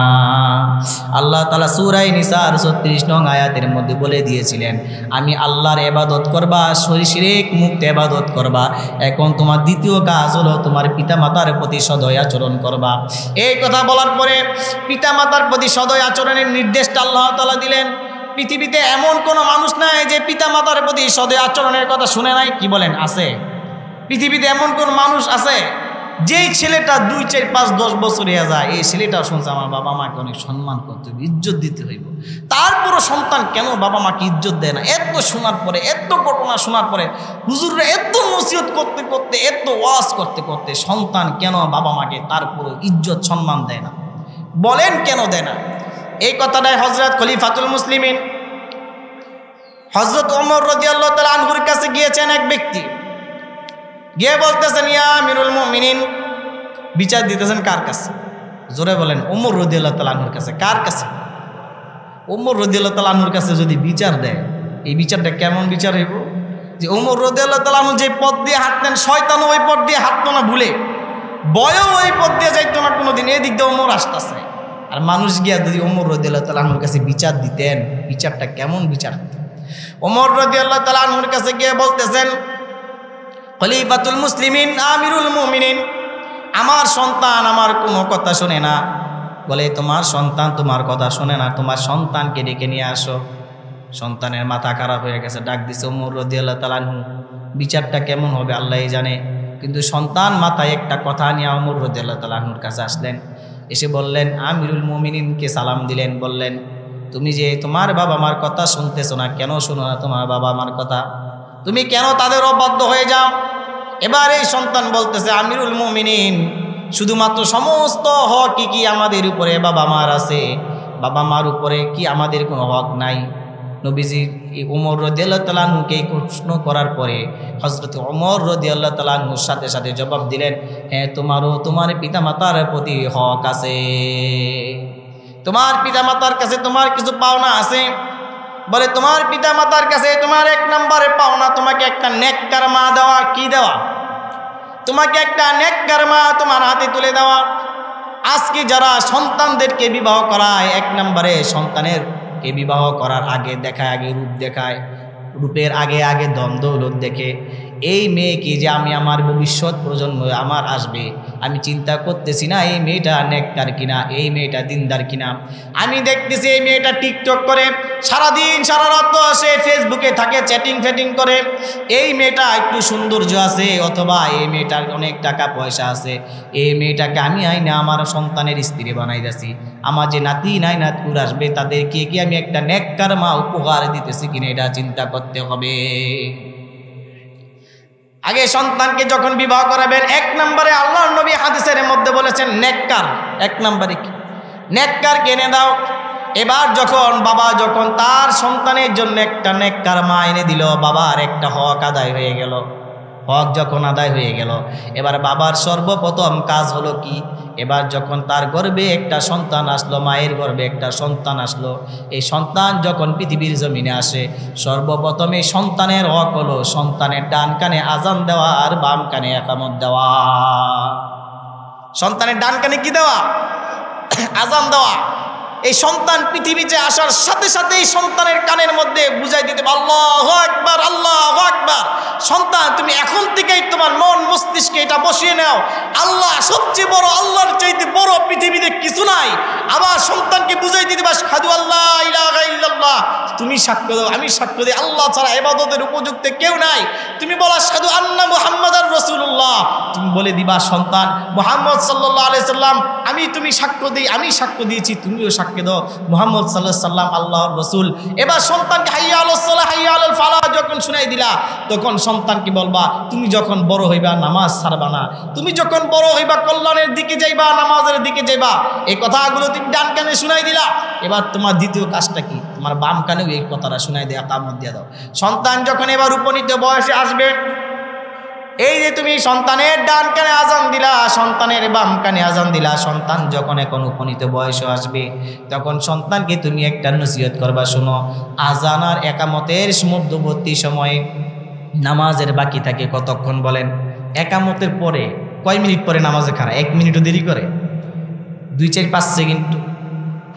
আল্লাহ তাআলা সূরা নিসার 36 নং আয়াতের মধ্যে বলে দিয়েছিলেন আমি আল্লাহর ইবাদত করবা, শিরক মুক্ত ইবাদত করবা। এখন তোমার দ্বিতীয় কাজ হলো তোমার পিতামাতার প্রতি সদয় আচরণ করবা। এই কথা বলার পরে পিতামাতার প্রতি সদয় আচরণের নির্দেশটা আল্লাহ তাআলা দিলেন। পৃথিবীতে এমন কোনো মানুষ নাই যে পিতামাতার প্রতি সদয় আচরণের কথা শুনে নাই। কি বলেন, আছে? পৃথিবীতে এমন কোন মানুষ আছে যেই ছেলেটা 2, 4, 5, 10 বছর হয়ে যায়, এই ছেলেটাও শুনছে আমার বাবা মাকে অনেক সম্মান করতে হবে, ইজ্জত দিতে হইব। তারপরও সন্তান কেন বাবা মাকে ইজ্জত দেয় না? এত শোনার পরে, এত ঘটনা শোনার পরে, হুজুররা এত নসিহত করতে করতে, এত ওয়াজ করতে করতে, সন্তান কেন বাবা মাকে তারপরও ইজ্জত সম্মান দেয় না? বলেন কেন দেয় না? এই কথাটাই হযরত খলিফাতুল মুসলিমিন হযরত ওমর রাদিয়াল্লাহু তাআলা আনহুর কাছে গিয়েছেন এক ব্যক্তি, গিয়ে বলতেছেন ইয়া আমিরুল মুমিনিন, বিচার দিতেছেন কার কাছে? জোরে বলেন, ওমর রাদিয়াল্লাহু তাআলা আনহুর কাছে। কার কাছে? ওমর রাদিয়াল্লাহু তাআলা আনহুর কাছে যদি বিচার দেয়, এই বিচারটা কেমন বিচার হইব? যে ওমর রাদিয়াল্লাহু তাআলা আনহু যে পথ দিয়ে হাঁটতেন, শয়তানও ওই পথ দিয়ে হাঁটতো না ভুলে, বয়ও ওই পথ দিয়ে যাইতো না কোনোদিন, এদিক দিয়ে ওমর আসতেছে। আর মানুষ গিয়া যদি ওমর রাদিয়াল্লাহু তাআলা আনহুর কাছে বিচার দিতেন, বিচারটা কেমন বিচার হতো? ওমর রাদিয়াল্লাহু তাআলা আনহুর কাছে গিয়ে বলতেছেন খলিফাতুল মুসলিমিন আমিরুল মুমিনিন, আমার সন্তান আমার কোনো কথা শোনে না। বলে তোমার সন্তান তোমার কথা শোনে না, তোমার সন্তানকে ডেকে নিয়ে আসো। সন্তানের মাথা খারাপ হয়ে গেছে, ডাক দিছে ওমর রাদিয়াল্লাহু তাআলা আনহু। বিচারটা কেমন হবে আল্লাহই জানে, কিন্তু সন্তান মাথায় একটা কথা নিয়ে ওমর রাদিয়াল্লাহু তাআলা আনহুর কাছে আসলেন। এসে বললেন, আমিরুল মুমিনিনকে সালাম দিলেন, বললেন তুমি যে তোমার বাবা মার কথা শুনতেছো না, কেন শোনো না তোমার বাবা মার কথা? তুমি কেন তাদের অবাধ্য হয়ে যাও? এবার এই সন্তান বলতেছে, আমিরুল মুমিনিন, শুধুমাত্র সমস্ত হক কি আমাদের উপরে বাবা মার আছে, বাবা মার উপরে কি আমাদের কোনো হক নাই? নবীজি ওমর রাদিয়াল্লাহু তাআলা আনহুকে প্রশ্ন করার পরে হযরত ওমর রাদিয়াল্লাহু তাআলা আনহুর সাথে সাথে জবাব দিলেন, হ্যাঁ তোমার পিতামাতার প্রতি হক আছে। তোমার পিতামাতার কাছে তোমার কিছু পাওনা আছে, বলে তোমার পিতামাতার কাছে তোমার 1 নম্বরে পাওনা তোমাকে একটা নেককার মা দেওয়া। কি দেওয়া? তোমাকে একটা নেককার মা তোমার হাতে তুলে দেওয়া। আজকে যারা সন্তানদেরকে বিবাহ করায়, 1 নম্বরে সন্তানেরকে বিবাহ করার আগে দেখায়, আগে রূপ দেখায়, রূপের আগে আগে ধন দৌলত দেখে। এই মেয়েকে যে আমি আমার ভবিষ্যৎ প্রজন্ম আমার আসবে, আমি চিন্তা করতেছি না এই মেয়েটা নেককার কিনা, এই মেয়েটা দিনদার কিনা। আমি দেখতেছি এই মেয়েটা টিকটক করে সারাদিন সারা রাত সে ফেসবুকে থাকে, চ্যাটিং ফ্যাটিং করে। এই মেয়েটা একটু সৌন্দর্য আছে, অথবা এই মেয়েটার অনেক টাকা পয়সা আছে। এই মেয়েটাকে আমি আইনা আমার সন্তানের স্ত্রী বানাই যাচ্ছি। আমার যে নাতি নাই নাতকুর আসবে তাদেরকে কি আমি একটা নেককার মা উপহার দিতেছি কিনা এটা চিন্তা করতে হবে। আগে সন্তানকে যখন বিবাহ করাবেন 1 নম্বরে আল্লাহর নবী হাদিসের মধ্যে বলেছেন নেককার। 1 নম্বরে কি? নেককার এনে দাও। এবার যখন বাবা যখন তার সন্তানের জন্য একটা নেককার মা এনে দিল, বাবার একটা হক আদায় হয়ে গেল। হক যখন আদায় হয়ে গেল, এবার বাবার সর্বপ্রথম কাজ হলো কি? এবার যখন তার গর্ভে একটা সন্তান আসলো, মায়ের গর্ভে একটা সন্তান আসলো, এই সন্তান যখন পৃথিবীর জমিনে আসে, সর্বপ্রথম এই সন্তানের হক হলো সন্তানের ডান কানে আজান দেওয়া আর বাম কানে ইকামত দেওয়া। সন্তানের ডান কানে কি দেওয়া? আজান দেওয়া। এই সন্তান পৃথিবীতে আসার সাথে সাথে এই সন্তানের কানের মধ্যে বুঝাই দিতে হবে আল্লাহু আকবার, আল্লাহু আকবার। সন্তান তুমি এখন থেকেই তোমার মন মস্তিষ্কে এটা বসিয়ে নাও, আল্লাহ সবচেয়ে বড়, আল্লাহর চাইতে বড় পৃথিবীতে কিছু নাই। আবার সন্তানকে বুঝাই দিতে হবে আশহাদু আল্লা ইলাহা ইল্লাল্লাহ, তুমি সাক্ষ্য দাও, আমি সাক্ষ্য দিই আল্লাহ ছাড়া ইবাদতের উপযুক্ত কেউ নাই। তুমি বলো আশহাদু আন্না মুহাম্মাদার রাসূলুল্লাহ, তুমি বলে দিবা সন্তান মুহাম্মদ সাল্লাল্লাহু আলাইহি সাল্লাম তুমি সাক্ষ্য দিই, আমি সাক্ষ্য দিয়েছি, তুমিও সাক্ষ্য দাও মুহাম্মদ সাল্লাল্লাহু আলাইহি সাল্লাম আল্লাহর রাসূল। এবার সন্তানকে হাইয়া আলাস সালাহ হাইয়া আলাল ফালাহ যখন শুনাই দিলা, তখন সন্তানকে বলবা তুমি যখন বড় হইবা নামাজ ছাড়বা না, তুমি যখন বড় হইবা কল্যাণের দিকে যাইবা, নামাজের দিকে যাইবা। এই কথাগুলো তুমি ডান কানে শুনাই দিলা। এবার তোমার দ্বিতীয় কাজটা কি? তোমার বাম কানেও এই কথাটা শুনাই দিয়ে ইকামত দিয়ে দাও। সন্তান যখন এবার উপনীত বয়সে আসবে, এই যে তুমি সন্তানের ডান কানে আজান দিলা, সন্তানের বাম কানে আজান দিলা, সন্তান যখন এখন উপনীত বয়সে আসবে, তখন সন্তানকে তুমি একটা নসিহত করবা, শোনো আজান আর ইকামতের মধ্যবর্তী সময়ে নামাজের বাকি থাকে কতক্ষণ বলেন? ইকামতের পরে কয় মিনিট পরে নামাজে খাড়া? 1 মিনিটও দেরি করে? 2-4-5 সেকেন্ড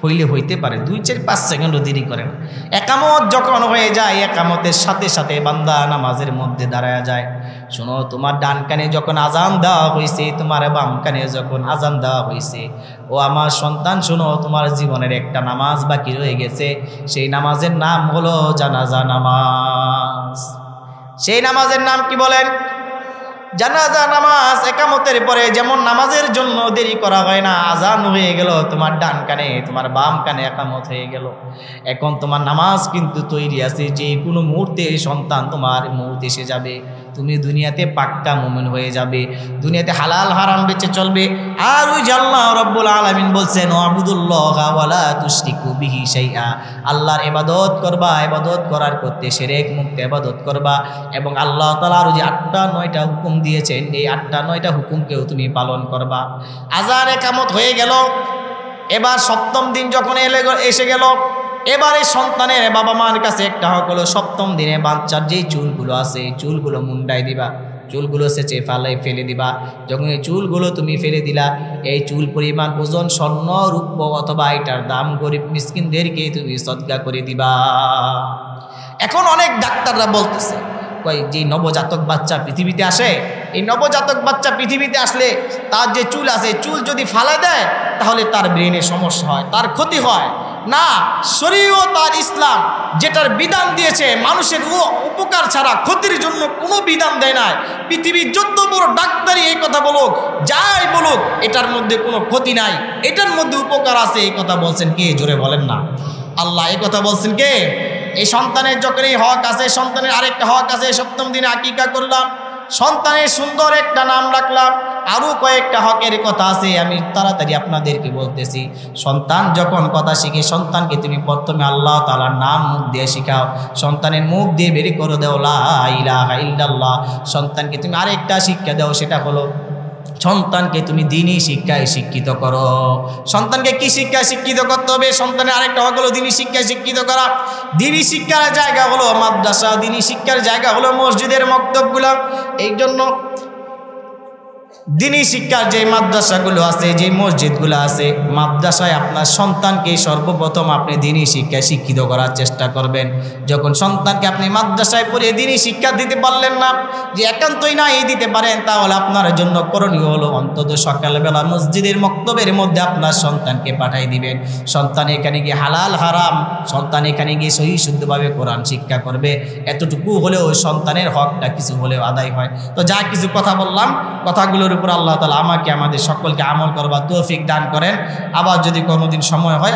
হইলে হইতে পারে, 2-4-5 সেকেন্ডও দেরি করে না। ইকামত যখন হয়ে যায়, ইকামতের সাথে সাথে বান্দা নামাজের মধ্যে দাঁড়ায় যায়। শোনো তোমার ডান কানে যখন আজান দেওয়া হয়েছে, তোমার বাম কানে যখন আজান দেওয়া হয়েছে, ও আমার সন্তান শোনো তোমার জীবনের একটা নামাজ বাকি রয়ে গেছে। সেই নামাজের নাম হলো জানাজা নামাজ। সেই নামাজের নাম কি বলেন? জানাজা নামাজ। ইকামতের পরে যেমন নামাজের জন্য দেরি করা হয় না, আজান হয়ে গেল তোমার ডান কানে, তোমার বাম কানে ইকামত হয়ে গেল। এখন তোমার নামাজ কিন্তু তৈরি আছে, যে কোনো মুহূর্তে সন্তান তোমার মউত এসে যাবে, তুমি দুনিয়াতে পাক্কা মুমিন হয়ে যাবে, দুনিয়াতে হালাল হারাম বেঁচে চলবে। আর ওই যে আল্লাহ রাব্বুল আলামিন বলছেন ওয়াবুদুল্লাহা ওয়ালা তুশরিকু বিহি শাইআ, আল্লাহর ইবাদত করবা, ইবাদত করার করতে শিরক মুক্ত ইবাদত করবা। এবং আল্লাহ তাআলা আর যে 8টা-9টা হুকুম দিয়েছেন, এই 8টা-9টা হুকুমকেও তুমি পালন করবা। আজান ইকামত হয়ে গেল। এবার 7ম দিন যখন এসে গেল, এবারে সন্তানের বাবা মার কাছে একটা হক হলো, 7ম দিনে বাচ্চার যেই চুলগুলো আছে চুলগুলো মুন্ডাই দিবা, চুলগুলো সেচে ফেলে দিবা। যখন এই চুলগুলো তুমি ফেলে দিলা, এই চুল পরিমাণ ওজন স্বর্ণ রূপ অথবা এটার দাম গরিব মিসকিনদেরকে তুমি সদকা করে দিবা। এখন অনেক ডাক্তাররা বলতেছে যে নবজাতক বাচ্চা পৃথিবীতে আসে, এই নবজাতক বাচ্চা পৃথিবীতে আসলে তার যে চুল আছে, চুল যদি ফালা দেয় তাহলে তার ব্রেনে সমস্যা হয়, তার ক্ষতি হয় না। শরীয়ত আর ইসলাম যেটার বিধান দিয়েছে, মানুষের উপকার ছাড়া ক্ষতির জন্য কোনো বিধান দেয় না। পৃথিবীর যত বড় ডাক্তারই এই কথা বলুক, যাই বলুক, এটার মধ্যে কোনো ক্ষতি নাই, এটার মধ্যে উপকার আছে। এই কথা বলছেন কে? জোরে বলেন না। আল্লাহ এই কথা বলছেন কে? এই সন্তানের যখন এই হক আছে, সন্তানের আরেকটা হক আছে। 7ম দিনে আকিকা করলাম, সন্তানের সুন্দর একটা নাম রাখলাম, আরও কয়েকটা হকের কথা আছে, আমি তাড়াতাড়ি আপনাদেরকে বলতেছি। সন্তান যখন কথা শিখে, সন্তানকে তুমি প্রথমে আল্লাহ তাআলার নাম মুখ দিয়ে শিখাও, সন্তানের মুখ দিয়ে বের করে দাও লা ইলাহা ইল্লাল্লাহ। সন্তানকে তুমি আরেকটা শিক্ষা দাও, সেটা হলো সন্তানকে তুমি দ্বীনি শিক্ষায় শিক্ষিত করো। সন্তানকে কি শিক্ষায় শিক্ষিত করতে হবে? সন্তানের আরেকটা হলো দ্বীনি শিক্ষায় শিক্ষিত করা। দ্বীনি শিক্ষার জায়গা হলো মাদ্রাসা, দ্বীনি শিক্ষার জায়গা হলো মসজিদের মক্তবগুলা। এই জন্য দ্বীনি শিক্ষার যে মাদ্রাসাগুলো আছে, যে মসজিদগুলো আছে, মাদ্রাসায় আপনার সন্তানকে সর্বপ্রথম আপনি দ্বীনি শিক্ষায় শিক্ষিত করার চেষ্টা করবেন। যখন সন্তানকে আপনি মাদ্রাসায় পড়ে দ্বীনি শিক্ষা দিতে পারলেন না, যে একান্তই না এই দিতে পারেন, তাহলে আপনার জন্য করণীয় হলো অন্তত সকালবেলা মসজিদের মক্তবের মধ্যে আপনার সন্তানকে পাঠাই দিবেন। সন্তান এখানে গিয়ে হালাল হারাম, সন্তান এখানে গিয়ে সহি শুদ্ধভাবে কোরআন শিক্ষা করবে। এতটুকু হলেও সন্তানের হকটা কিছু হলেও আদায় হয়। তো যা কিছু কথা বললাম, কথাগুলোর উপর আল্লাহ তাআলা আমাকে আমাদের সকলকে আমল করবার তৌফিক দান করেন। আবার যদি কোনোদিন সময় হয়